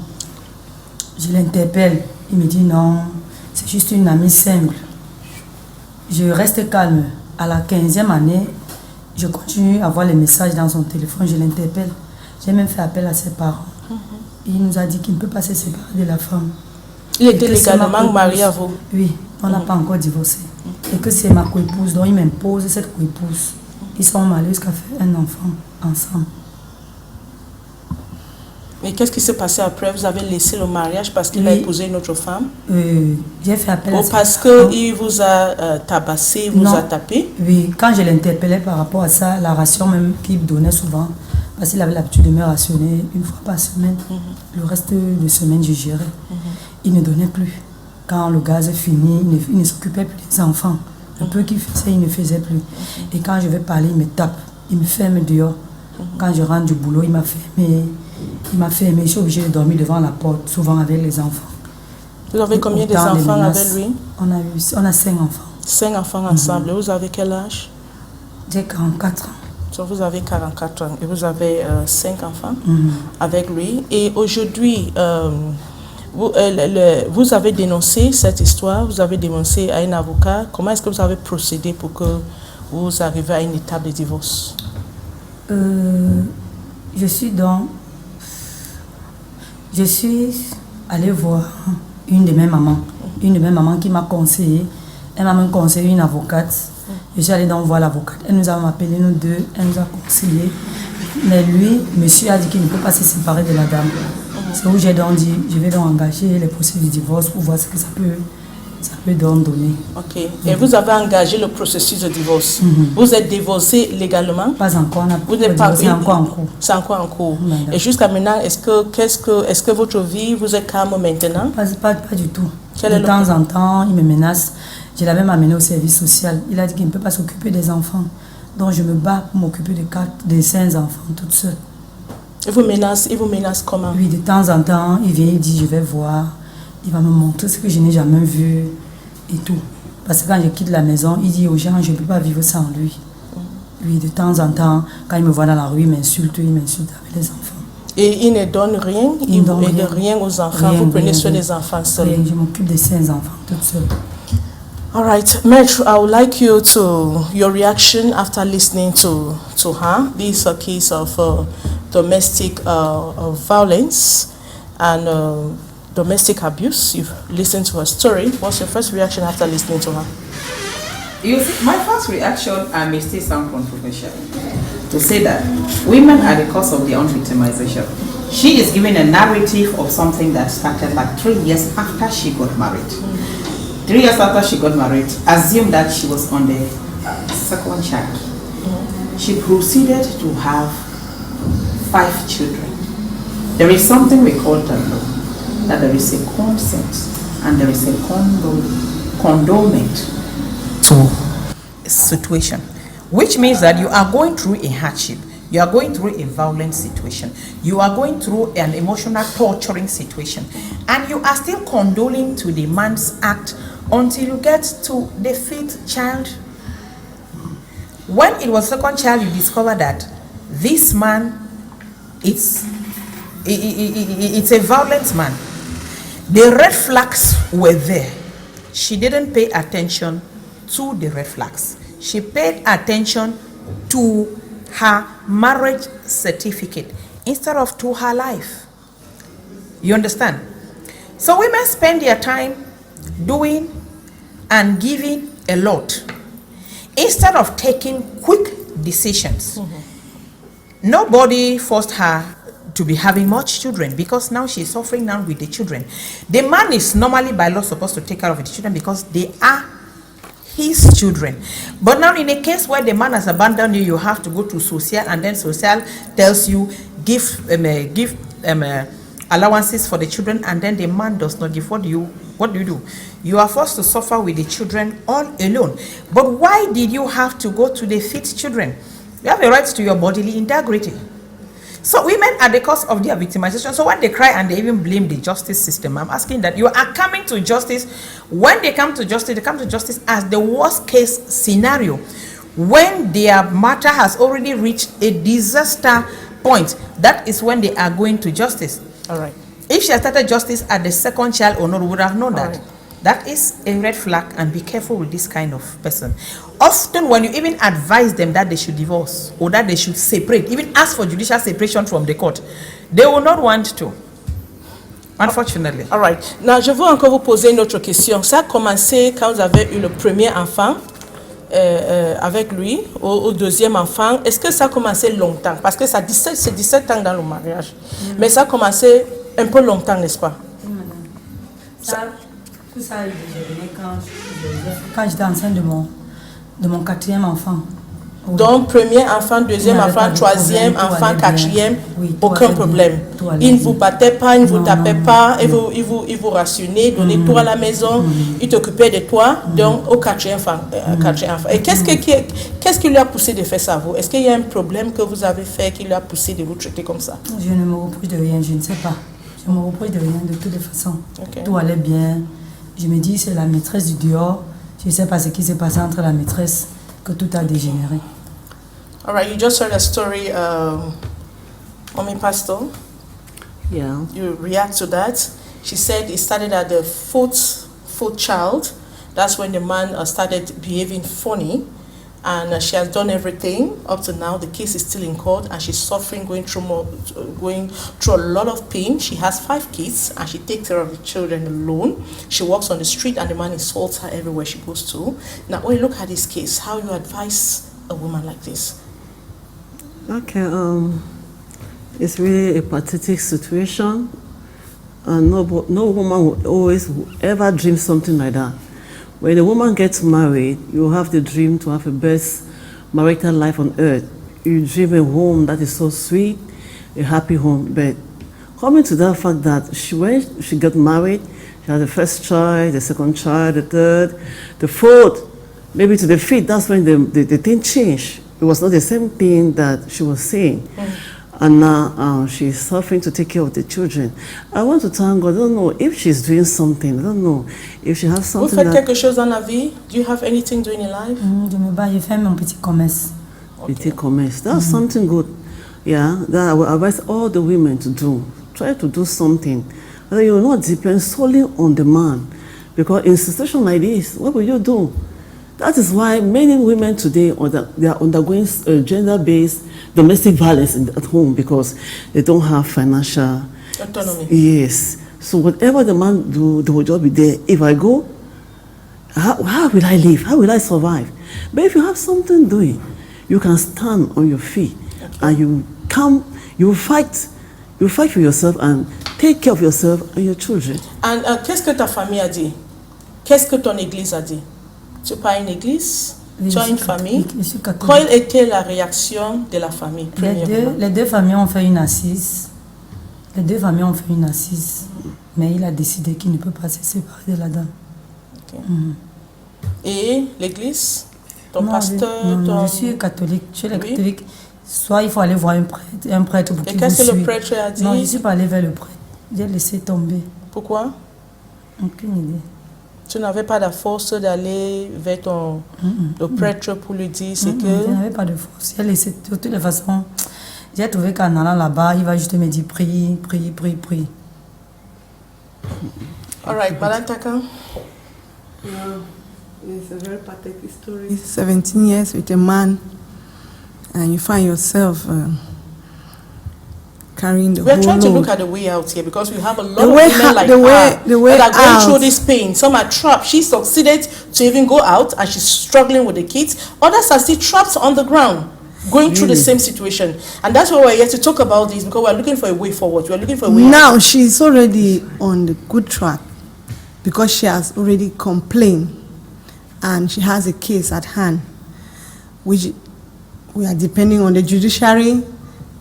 Je l'interpelle, il me dit non, c'est juste une amie simple. Je reste calme. À la 15e année, je continue à voir les messages dans son téléphone, je l'interpelle. J'ai même fait appel à ses parents. Il nous a dit qu'il ne peut pas se séparer de la femme. Il était légalement marié à vous? Oui, on n'a pas encore divorcé. Et que c'est ma co-épouse, donc il m'impose cette co-épouse. Ils sont mariés jusqu'à faire un enfant ensemble. Et qu'est-ce qui s'est passé après? Vous avez laissé le mariage parce qu'il a épousé une autre femme? J'ai fait appel à Ou parce qu'il vous a tabassé, vous a tapé? Oui, quand je l'interpellais par rapport à ça, la ration même qu'il donnait souvent, parce qu'il avait l'habitude de me rationner une fois par semaine, le reste de semaine je gérais. Il ne donnait plus. Quand le gaz est fini, il ne s'occupait plus des enfants. Le peu qu'il faisait, il ne faisait plus. Et quand je vais parler, il me tape, il me ferme dehors. Quand je rentre du boulot, il m'a fermé. Je suis obligée de dormir devant la porte, souvent avec les enfants. Vous avez combien d'enfants avec lui? On a 5 enfants. 5 enfants ensemble. Vous avez quel âge? J'ai 44 ans. Donc vous avez 44 ans et vous avez 5 enfants avec lui. Et aujourd'hui, vous avez dénoncé cette histoire, vous avez dénoncé à un avocat. Comment est-ce que vous avez procédé pour que vous arriviez à une étape de divorce? Je suis allée voir une de mes mamans qui m'a conseillé. Elle m'a même conseillé une avocate. Je suis allée donc voir l'avocate. Elle nous a appelé nous deux, elle nous a conseillé. Mais lui, monsieur a dit qu'il ne peut pas se séparer de la dame. C'est où j'ai donc dit, je vais donc engager les procédures de divorce pour voir ce que ça peut donc donner. Ok. Et vous avez engagé le processus de divorce. Vous êtes divorcé légalement? Pas encore. C'est encore en cours. C'est encore en cours. Et jusqu'à maintenant, est-ce que votre vie vous est calme maintenant? Pas du tout. De temps en temps, il me menace. Je l'ai même amené au service social. Il a dit qu'il ne peut pas s'occuper des enfants. Donc je me bats pour m'occuper des 5 enfants toute seule. Il vous menace comment? Oui, de temps en temps, il vient, il dit je vais voir. Il va me montrer ce que je n'ai jamais vu et tout. Parce que quand je quitte la maison, il dit aux gens je ne peux pas vivre sans lui. Oui, de temps en temps, quand il me voit dans la rue, il m'insulte avec les enfants. Et il ne donne rien? Il ne donne rien aux enfants? Vous prenez soin des enfants seuls? Oui, je m'occupe des 5 enfants toute seule. All right, Maître, I would like your reaction after listening to her. This is a case of domestic violence and domestic abuse. You've listened to her story. What's your first reaction after listening to her? You see, my first reaction, I may still sound controversial, to say that women are the cause of their own victimization. She is giving a narrative of something that started like 3 years after she got married. 3 years after she got married, assume that she was on the second child. She proceeded to have 5 children. There is something we call the law, that there is a consent and there is a condonment to a situation, which means that you are going through a hardship, you are going through a violent situation, you are going through an emotional torturing situation, and you are still condoning to the man's act until you get to the 5th child. When it was second child, you discover that this man, it's a violent man. The red flags were there. She didn't pay attention to the red flags. She paid attention to her marriage certificate instead of to her life. You understand? So women spend their time doing and giving a lot instead of taking quick decisions. Nobody forced her to be having much children because now she's suffering now with the children. The man is normally by law supposed to take care of the children because they are his children. But now in a case where the man has abandoned you, you have to go to social, and then social tells you give allowances for the children, and then the man does not give. What do you do? You are forced to suffer with the children all alone. But why did you have to go to the 5th children? You have a right to your bodily integrity. So women are the cause of their victimization. So when they cry and they even blame the justice system, I'm asking that you are coming to justice. When they come to justice, they come to justice as the worst case scenario. When their matter has already reached a disaster point, that is when they are going to justice. All right. If she had started justice at the second child or not, we would have known that. Right. That is a red flag, and be careful with this kind of person. Often when you even advise them that they should divorce or that they should separate, even ask for judicial separation from the court, they will not want to. Unfortunately. All right. Now, je veux encore vous poser une autre question. Ça a commencé quand vous avez eu le premier enfant. avec lui, au deuxième enfant, est-ce que ça a commencé longtemps? Parce que c'est 17 ans dans le mariage. Mais ça a commencé un peu longtemps, n'est-ce pas? Tout ça, quand j'étais enceinte de mon quatrième enfant. Oui. Donc, premier enfant, deuxième enfant, troisième enfant, quatrième, aucun problème. Il ne vous battait pas, il ne vous tapait pas, il vous rationnait, donnait tout à la maison, il t'occupait de toi, donc au quatrième enfant. Et qu'est-ce qui lui a poussé de faire ça, vous? Est-ce qu'il y a un problème que vous avez fait qui lui a poussé de vous traiter comme ça? Je ne me reproche de rien, je ne sais pas. Je ne me reproche de rien de toutes les façons. Okay. Tout allait bien. Je me dis, c'est la maîtresse du dehors. Je ne sais pas ce qui s'est passé entre la maîtresse que tout a dégénéré. All right, you just heard a story, Mommy Pastor. Yeah. You react to that. She said it started at the fourth child. That's when the man started behaving funny. And she has done everything up to now. The case is still in court, and she's suffering, going through a lot of pain. She has 5 kids, and she takes care of the children alone. She walks on the street, and the man insults her everywhere she goes to. Now, when you look at this case, how you advise a woman like this? Okay, it's really a pathetic situation, and no woman would always ever dream something like that. When a woman gets married, you have the dream to have the best marital life on earth. You dream a home that is so sweet, a happy home. But coming to that fact that when she got married, she had the first child, the second child, the third, the fourth, maybe to the fifth, that's when the thing changed. It was not the same thing that she was saying. And now she's suffering to take care of the children. I want to thank God. I don't know if she's doing something. I don't know if she has something. Vous faites quelque chose dans la vie? Do you have anything doing in life? Je me bats, je fais mon petit commerce. Petit commerce. That's something good. Yeah, that I will advise all the women to do. Try to do something. You will not depend solely on the man. Because in a situation like this, what will you do? That is why many women today they are undergoing gender-based domestic violence at home because they don't have financial autonomy. Yes. So whatever the man do, they will just be there. If I go, how will I live? How will I survive? But if you have something doing, you can stand on your feet and you fight for yourself and take care of yourself and your children. And qu'est-ce que ta famille a dit? Qu'est-ce que ton église a dit? Tu n'as pas une église? Tu as une famille? Quelle était la réaction de la famille? Les deux familles ont fait une assise. Les deux familles ont fait une assise. Mais il a décidé qu'il ne peut pas se séparer de la dame. Okay. Et l'église? Ton pasteur? Non, je suis catholique. Chez les catholiques, soit il faut aller voir un prêtre pour qu'il vous suive. Et qu'est-ce que le prêtre a dit? Non, je ne suis pas allée vers le prêtre. J'ai laissé tomber. Pourquoi? Aucune idée. Tu n'avais pas la force d'aller vers le prêtre pour lui dire ce que... Je n'avais pas de force. J'ai laissé de toutes les façons. J'ai trouvé qu'en allant là-bas, il va juste me dire prie, prie, prie, prie. All right, Madame Taka. Yeah, it's a very pathetic story. 17 years with a man, and you find yourself carrying the whole load. We're trying to look at the way out here because we have a lot of women like her that are going through this pain. Some are trapped. She succeeded to even go out and she's struggling with the kids. Others are still trapped on the ground, going through the same situation. And that's why we're here to talk about this, because we're looking for a way forward. We're looking for a way now out. She's already on the good track because she has already complained and she has a case at hand, which we are depending on the judiciary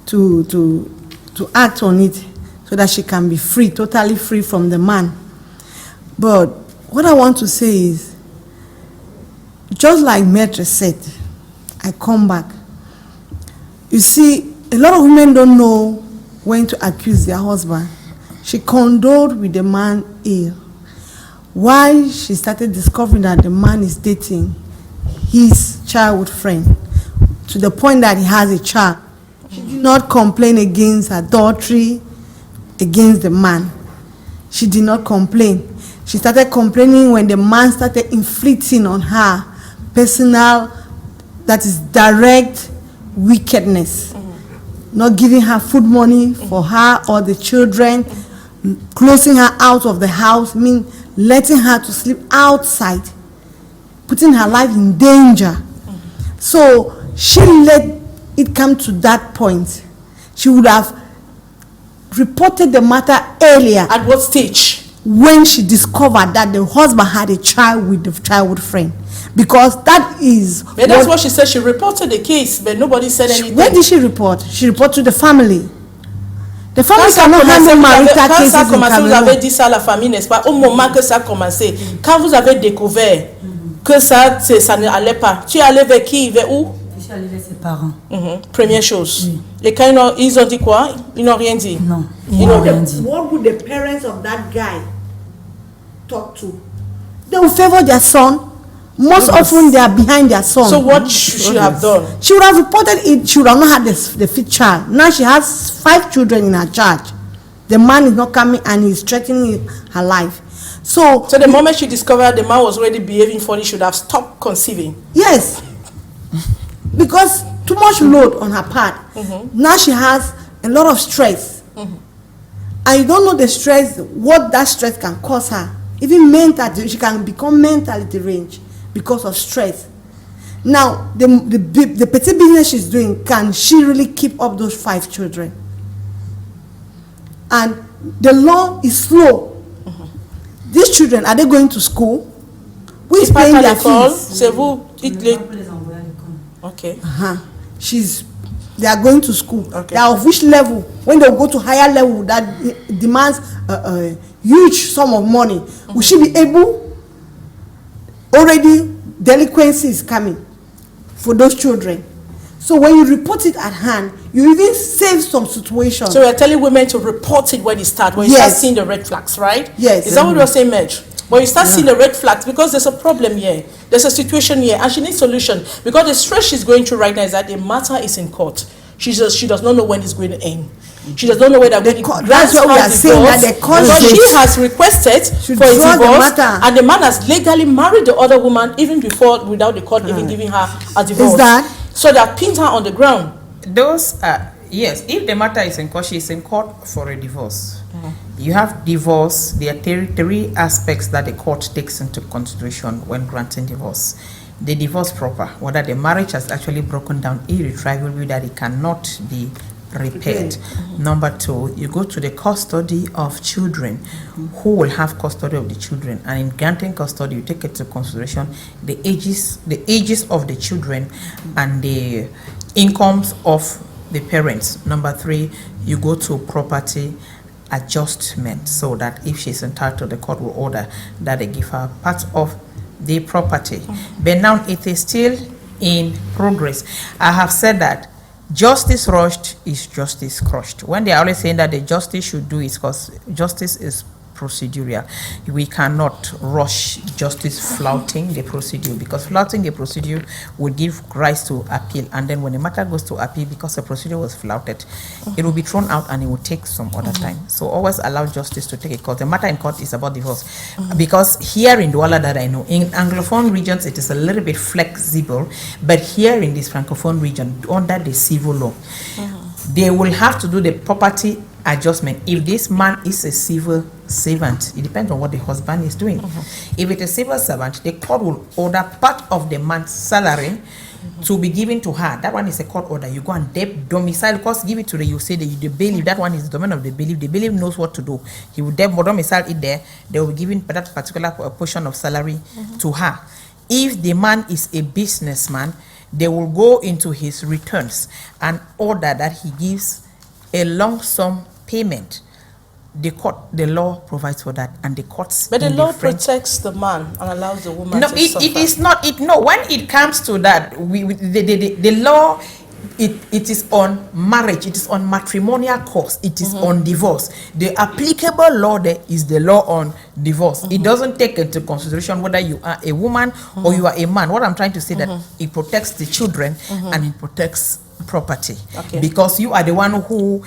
to act on it so that she can be free, totally free from the man. But what I want to say is, just like Maitre said, I come back. You see, a lot of women don't know when to accuse their husband. She condoled with the man ill. Why she started discovering that the man is dating his childhood friend to the point that he has a child. She did not complain against adultery, against the man. She did not complain. She started complaining when the man started inflicting on her personal, that is direct wickedness. Not giving her food money for her or the children, closing her out of the house, letting her to sleep outside, putting her life in danger. So she let it come to that point. She would have reported the matter earlier. At what stage? When she discovered that the husband had a child with the childhood friend. Because that is... But that's what she said. She reported the case, but nobody said anything. Where did she report? She reported to the family. The family cannot handle marital cases in Cameroun. Vous avez dit ça à la famille, n'est-ce pas? Au moment que ça a commencé, quand vous avez découvert que ça ne allait pas, tu es allé vers qui? Vers où? Je suis allée vers ses parents. Première chose. Oui. Et quand ils ont dit quoi? Ils n'ont rien dit. Non, ils n'ont rien dit. What would the parents of that guy talk to? They will favor their son. Most often they are behind their son. So what should she have done? She would have reported it. She would have not had the fifth child. Now she has 5 children in her charge. The man is not coming and he's threatening her life. So the moment she discovered the man was already behaving funny, she should have stopped conceiving. Yes. Because too much load on her part. Now she has a lot of stress. And you don't know the stress, what that stress can cause her. Even mentally, she can become mentally deranged because of stress. Now, the petty business she's doing, can she really keep up those 5 children? And the law is slow. These children, are they going to school? Who is paying their fees? C'est vous. Okay. They are going to school. Okay. They are of which level? When they go to higher level, that demands a huge sum of money. Will she be able? Already delinquency is coming for those children. So when you report it at hand, you even save some situations. So we're telling women to report it when it starts, when you start seeing the red flags, right? Yes. Is that what you're saying, Medj? When you start seeing the red flags, because there's a problem here, there's a situation here, and she needs solution. Because the stress she's going through right now is that the matter is in court. She does not know when it's going to end. She does not know whether that's what we are saying, that the court she has requested for a divorce, and the man has legally married the other woman even before, without the court even giving her a divorce. Is that? So they have pinned her on the ground. Those are, yes, if the matter is in court, she is in court for a divorce. You have divorce, there are three aspects that the court takes into consideration when granting divorce. The divorce proper, whether the marriage has actually broken down irretrievably, that it cannot be repaired. Number 2, you go to the custody of children. Who will have custody of the children? And in granting custody, you take into consideration the ages of the children and the incomes of the parents. Number 3, you go to property adjustment, so that if she's entitled, the court will order that they give her part of the property. But now it is still in progress. I have said that justice rushed is justice crushed. When they are always saying that the justice should do is because justice is procedural. We cannot rush justice flouting the procedure, because flouting the procedure would give rise to appeal, and then when the matter goes to appeal, because the procedure was flouted, it will be thrown out and it will take some other time. So always allow justice to take a court. The matter in court is about divorce, because here in Douala that I know, in Anglophone regions it is a little bit flexible, but here in this Francophone region, under the civil law, they will have to do the property adjustment. If this man is a civil servant, it depends on what the husband is doing. If it is a civil servant, the court will order part of the man's salary to be given to her. That one is a court order. You go and domicile, because give it to the, you say the bailiff, that one is the domain of the bailiff. The bailiff knows what to do. He will domicile it there. They will be given that particular portion of salary to her. If the man is a businessman, they will go into his returns and order that he gives a lump sum payment. The law provides for that, and the courts. But the law protects the man and allows the woman. No, to it is not. No, when it comes to that, the law, it is on marriage. It is on matrimonial course. It is on divorce. The applicable law there is the law on divorce. It doesn't take into consideration whether you are a woman or you are a man. What I'm trying to say that it protects the children and it protects property, because you are the one who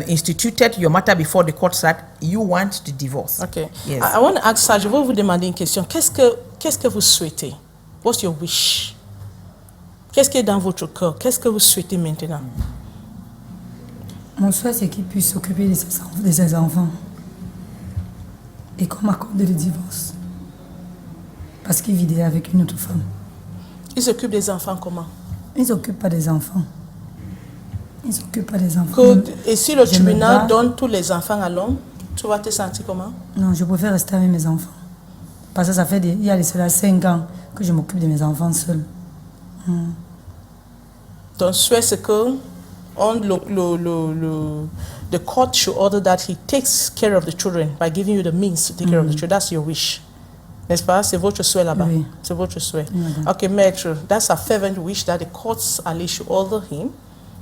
instituted your matter before the court said you want the divorce. Okay. Yes. I want to ask ça. Je veux vous demander une question. Qu'est-ce que vous souhaitez? What's your wish? Qu'est-ce qui est dans votre cœur? Qu'est-ce que vous souhaitez maintenant? Mon souhait, c'est qu'il puisse s'occuper de ses enfants et qu'on m'accorde le divorce. parce qu'il vivait avec une autre femme. Ils s'occupent des enfants comment? Ils ne s'occupent pas des enfants. Ils ne s'occupent pas des enfants. Et si le tribunal donne tous les enfants à l'homme, tu vas te sentir comment? Non, je préfère rester avec mes enfants. Parce que ça fait il y a cela 5 ans que je m'occupe de mes enfants seule. Ton souhait, c'est que the court should order that he takes care of the children by giving you the means to take care of the children. That's your wish. N'est-ce pas? C'est votre souhait là-bas. Oui. C'est votre souhait. Oui, ok, maître, that's a fervent wish that the courts at least should order him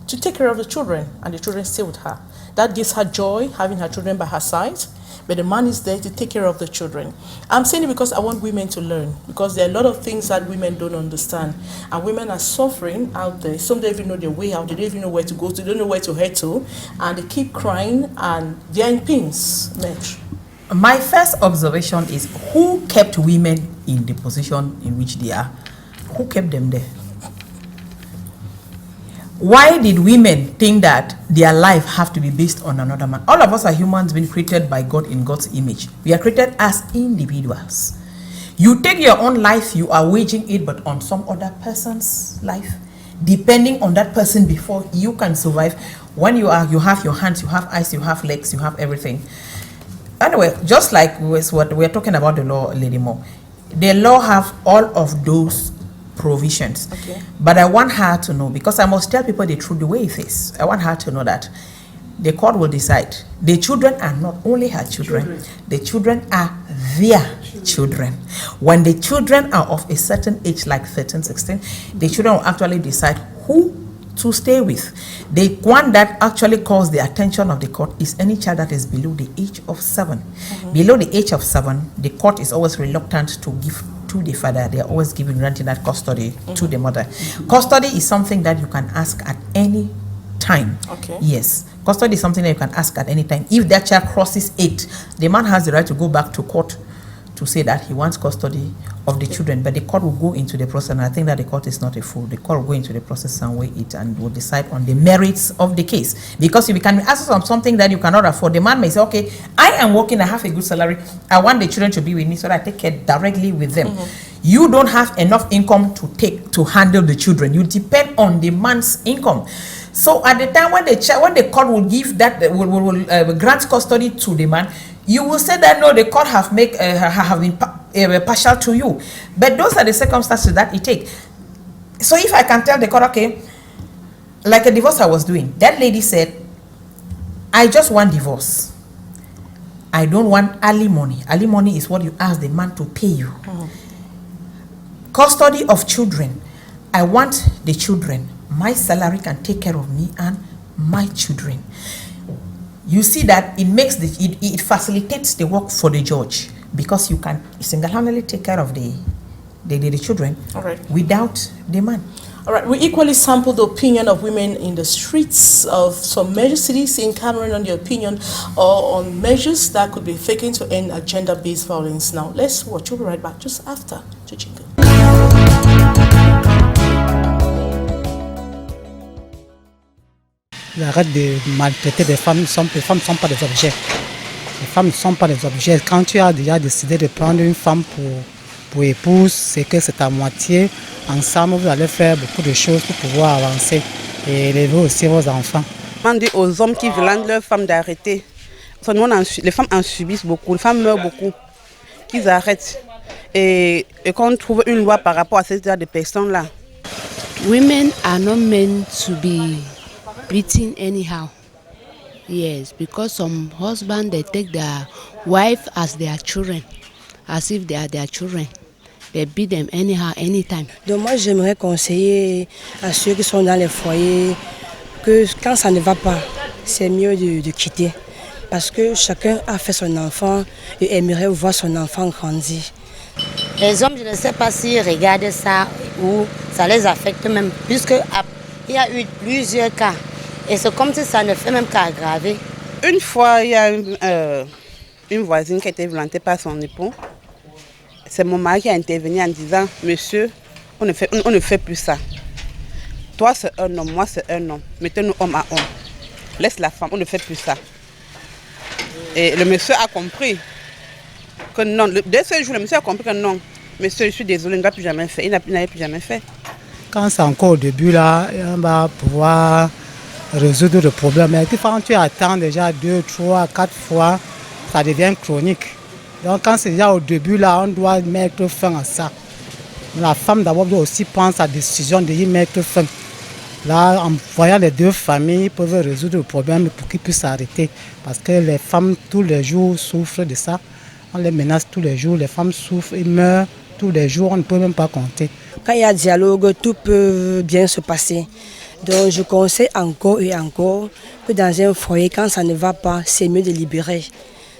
to take care of the children and the children stay with her. That gives her joy, having her children by her side. But the man is there to take care of the children. I'm saying it because I want women to learn, because there are a lot of things that women don't understand. And women are suffering out there. Some don't even know their way out. They don't even know where to go to. They don't know where to head to. And they keep crying and they're in pains. Mitch. My first observation is who kept women in the position in which they are? Who kept them there? Why did women think that their life have to be based on another man? All of us are humans being created by God in God's image. We are created as individuals. You take your own life, you are waging it, but on some other person's life. Depending on that person before you can survive. When you have your hands, you have eyes, you have legs, you have everything. Anyway, just like with what we're talking about the law, Lady Mo, the law have all of those provisions. Okay. But I want her to know, because I must tell people the truth the way it is. I want her to know that the court will decide. The children are not only her children. The children are their children. When the children are of a certain age, like 13, 16, the children will actually decide who to stay with. The one that actually calls the attention of the court is any child that is below the age of 7. Below the age of 7, the court is always reluctant to give to the father. They are always granting that custody to the mother. Custody is something that you can ask at any time. Okay. Yes. Custody is something that you can ask at any time. If that child crosses 8, the man has the right to go back to court to say that he wants custody of the children, but the court will go into the process, and I think that the court is not a fool. The court will go into the process and weigh it and will decide on the merits of the case. Because if you can ask on something that you cannot afford, the man may say, okay, I am working, I have a good salary, I want the children to be with me so that I take care directly with them. You don't have enough income to handle the children. You depend on the man's income. So at the time when the court will give that, will grant custody to the man, you will say that no, the court have been partial to you. But those are the circumstances that it takes. So if I can tell the court, okay, like a divorce I was doing, that lady said, I just want divorce. I don't want alimony. Alimony is what you ask the man to pay you. Custody of children. I want the children. My salary can take care of me and my children. You see that it makes it facilitates the work for the judge, because you can single-handedly take care of the children without the man. All right, we equally sampled the opinion of women in the streets of some major cities in Cameroon on their opinion or on measures that could be taken to end gender-based violence. Now, let's watch. We'll be right back just after the jingle. Arrête de maltraiter des femmes. Les femmes ne sont pas des objets. Les femmes ne sont pas des objets. Quand tu as déjà décidé de prendre une femme pour épouse, c'est que c'est à moitié. Ensemble, vous allez faire beaucoup de choses pour pouvoir avancer et élever aussi vos enfants. On dit aux hommes qui violentent leurs femmes d'arrêter. Les femmes en subissent beaucoup, les femmes meurent beaucoup. Qu'ils arrêtent et qu'on trouve une loi par rapport à ces genre de personnes-là. Women are not meant to be beaten anyhow. Yes, because some husbands, they take their wife as their children, as if they are their children. They beat them anyhow, anytime. Donc moi, j'aimerais conseiller à ceux qui sont dans les foyers que quand ça ne va pas, c'est mieux de quitter. Parce que chacun a fait son enfant et aimerait voir son enfant grandir. Les hommes, je ne sais pas s'ils regardent ça ou ça les affecte même, puisqu'il y a eu plusieurs cas. Et c'est comme si ça ne fait même qu'aggraver. Une fois, il y a une voisine qui a été violentée par son époux. C'est mon mari qui a intervenu en disant, monsieur, on ne fait plus ça. Toi, c'est un homme, moi, c'est un homme. Mettez-nous homme à homme. Laisse la femme, on ne fait plus ça. Et le monsieur a compris que non. Dès ce jour, le monsieur a compris que non. Monsieur, je suis désolée, il n'a plus jamais fait. Il n'avait plus jamais fait. Quand c'est encore au début, là, on va pouvoir résoudre le problème. Mais quand tu attends déjà 2, 3, 4 fois, ça devient chronique. Donc quand c'est déjà au début, là, on doit mettre fin à ça. La femme d'abord doit aussi prendre sa décision de y mettre fin. Là, en voyant les 2 familles, ils peuvent résoudre le problème pour qu'ils puissent s'arrêter. Parce que les femmes, tous les jours, souffrent de ça. On les menace tous les jours, les femmes souffrent, ils meurent tous les jours, on ne peut même pas compter. Quand il y a dialogue, tout peut bien se passer. Donc je conseille encore et encore que dans un foyer, quand ça ne va pas, c'est mieux de libérer.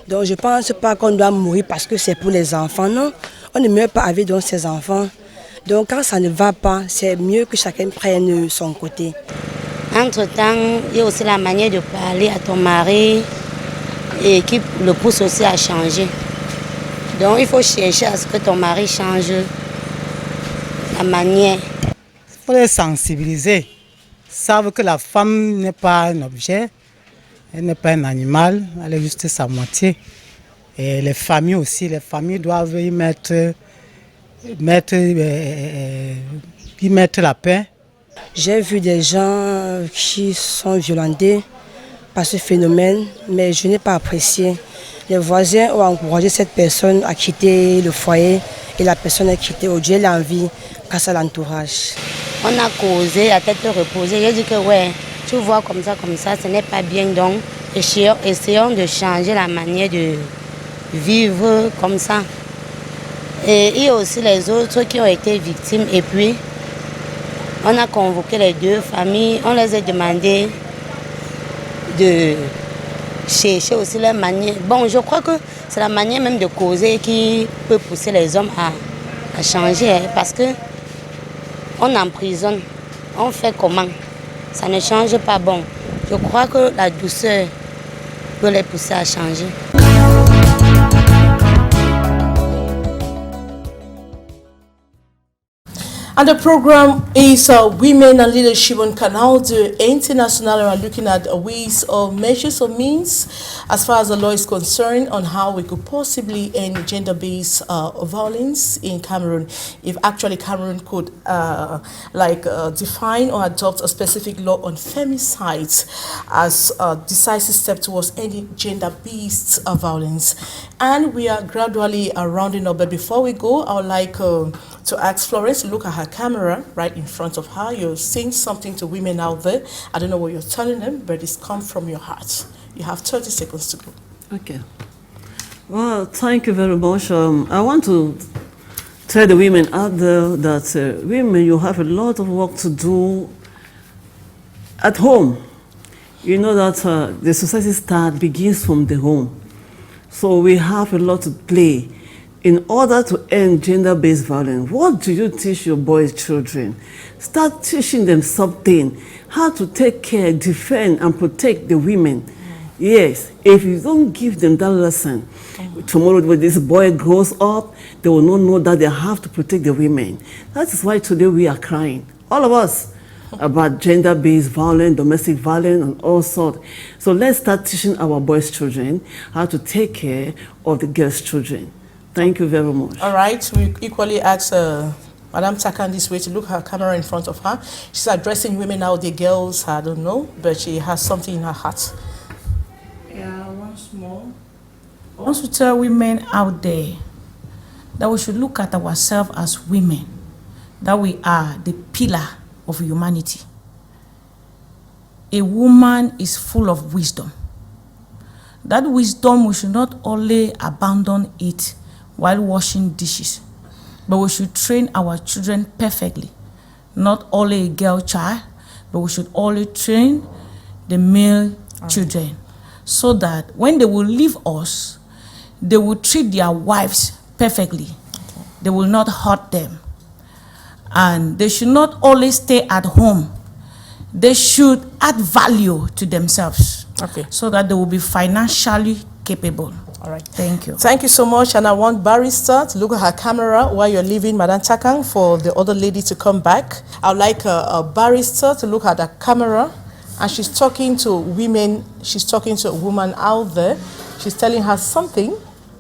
Donc je ne pense pas qu'on doit mourir parce que c'est pour les enfants. Non, on ne meurt pas avec donc, ses enfants. Donc quand ça ne va pas, c'est mieux que chacun prenne son côté. Entre-temps, il y a aussi la manière de parler à ton mari et qui le pousse aussi à changer. Donc il faut chercher à ce que ton mari change la manière. Il faut les sensibiliser. Ils savent que la femme n'est pas un objet, elle n'est pas un animal, elle est juste sa moitié. Et les familles aussi, les familles doivent y mettre la paix. J'ai vu des gens qui sont violentés par ce phénomène, mais je n'ai pas apprécié. Les voisins ont encouragé cette personne à quitter le foyer et la personne a quitté. Aujourd'hui, elle a envie grâce à l'entourage. On a causé, à tête reposée. J'ai dit que ouais, tu vois comme ça, ce n'est pas bien. Donc, essayons de changer la manière de vivre comme ça. Et il y a aussi les autres qui ont été victimes. Et puis, on a convoqué les 2 familles. On les a demandé de chercher aussi leur manière. Bon, je crois que c'est la manière même de causer qui peut pousser les hommes à changer. Hein, parce que on emprisonne, on fait comment? Ça ne change pas. Bon, je crois que la douceur peut les pousser à changer. And the program is Women and Leadership on Canal, the international, and looking at ways of measures or means as far as the law is concerned on how we could possibly end gender-based violence in Cameroon. If actually Cameroon could define or adopt a specific law on femicides as a decisive step towards ending gender-based violence. And we are gradually rounding up, but before we go, I would like to ask Florence to look at her camera right in front of her. You're saying something to women out there. I don't know what you're telling them, but it's come from your heart. You have 30 seconds to go. Okay. Well, thank you very much. I want to tell the women out there that women, you have a lot of work to do at home. You know that the society begins from the home. So we have a lot to play. In order to end gender-based violence, what do you teach your boys' children? Start teaching them something, how to take care, defend, and protect the women. Yes, if you don't give them that lesson, tomorrow when this boy grows up, they will not know that they have to protect the women. That is why today we are crying, all of us, about gender-based violence, domestic violence, and all sorts. So let's start teaching our boys' children how to take care of the girls' children. Thank you very much. All right, we equally ask Madame Takan this way to look at her camera in front of her. She's addressing women out there, girls, I don't know, but she has something in her heart. Yeah, once more. I want to tell women out there that we should look at ourselves as women, that we are the pillar of humanity. A woman is full of wisdom. That wisdom, we should not only abandon it while washing dishes, but we should train our children perfectly. Not only a girl child, but we should only train the male children, so that when they will leave us, they will treat their wives perfectly. They will not hurt them. And they should not only stay at home, they should add value to themselves, so that they will be financially capable. All right. Thank you. Thank you so much. And I want Barrister to look at her camera while you're leaving, Madame Takang, for the other lady to come back. I would like a Barrister to look at her camera, and she's talking to women. She's talking to a woman out there. She's telling her something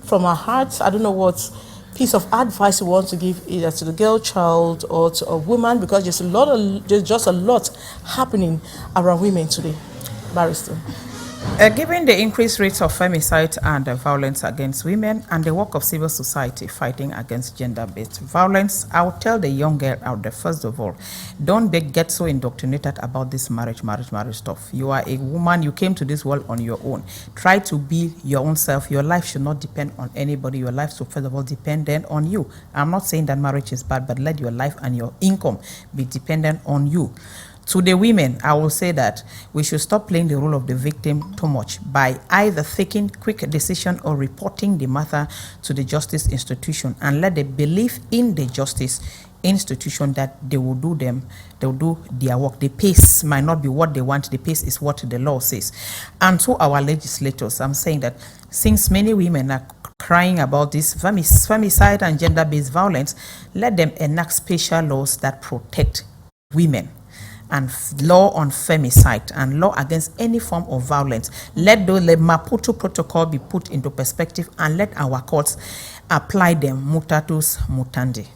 from her heart. I don't know what piece of advice you want to give either to the girl child or to a woman, because there's just a lot happening around women today, Barrister? Given the increased rates of femicide and violence against women and the work of civil society fighting against gender-based violence, I would tell the young girl out there, first of all, don't get so indoctrinated about this marriage stuff. You are a woman, you came to this world on your own. Try to be your own self. Your life should not depend on anybody. Your life should first of all depend on you. I'm not saying that marriage is bad, but let your life and your income be dependent on you. To the women, I will say that we should stop playing the role of the victim too much by either taking quick decision or reporting the matter to the justice institution, and let them believe in the justice institution that they will do their work. The pace might not be what they want, the pace is what the law says. And to our legislators, I'm saying that since many women are crying about this femicide and gender-based violence, let them enact special laws that protect women, and law on femicide and law against any form of violence. Let the Maputo Protocol be put into perspective, and let our courts apply them mutatus mutandi.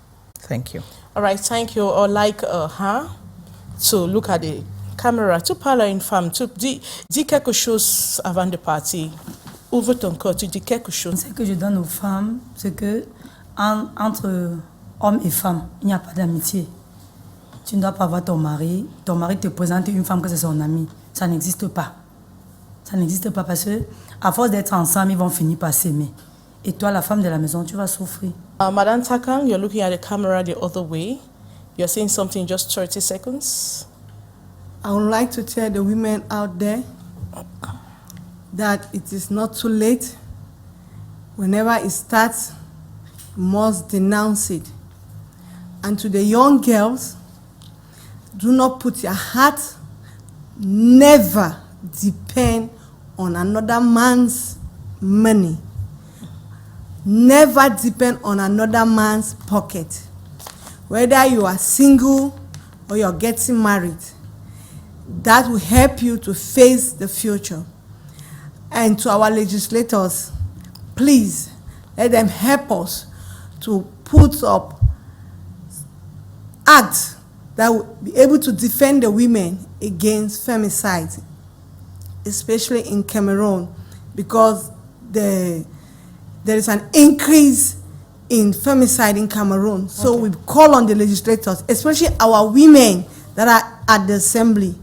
Thank you. All right, thank you. Or like her to look at the camera, to parler une femme, to dire quelque chose avant de partir. Ouvre ton cœur, tu dis quelque chose. Ce que je donne aux femmes, c'est que entre hommes et femmes, il n'y a pas d'amitié. Tu ne dois pas voir ton mari te présente une femme que c'est son amie. Ça n'existe pas. Ça n'existe pas parce que à force d'être ensemble, ils vont finir par s'aimer. Et toi, la femme de la maison, tu vas souffrir. Madame Takang, you're looking at the camera the other way. You're saying something in just 30 seconds. I would like to tell the women out there that it is not too late. Whenever it starts, you must denounce it. And to the young girls, do not put your heart, never depend on another man's money. Never depend on another man's pocket. Whether you are single or you're getting married, that will help you to face the future. And to our legislators, please let them help us to put up acts that will be able to defend the women against femicide, especially in Cameroon, because there is an increase in femicide in Cameroon. So we call on the legislators, especially our women that are at the assembly,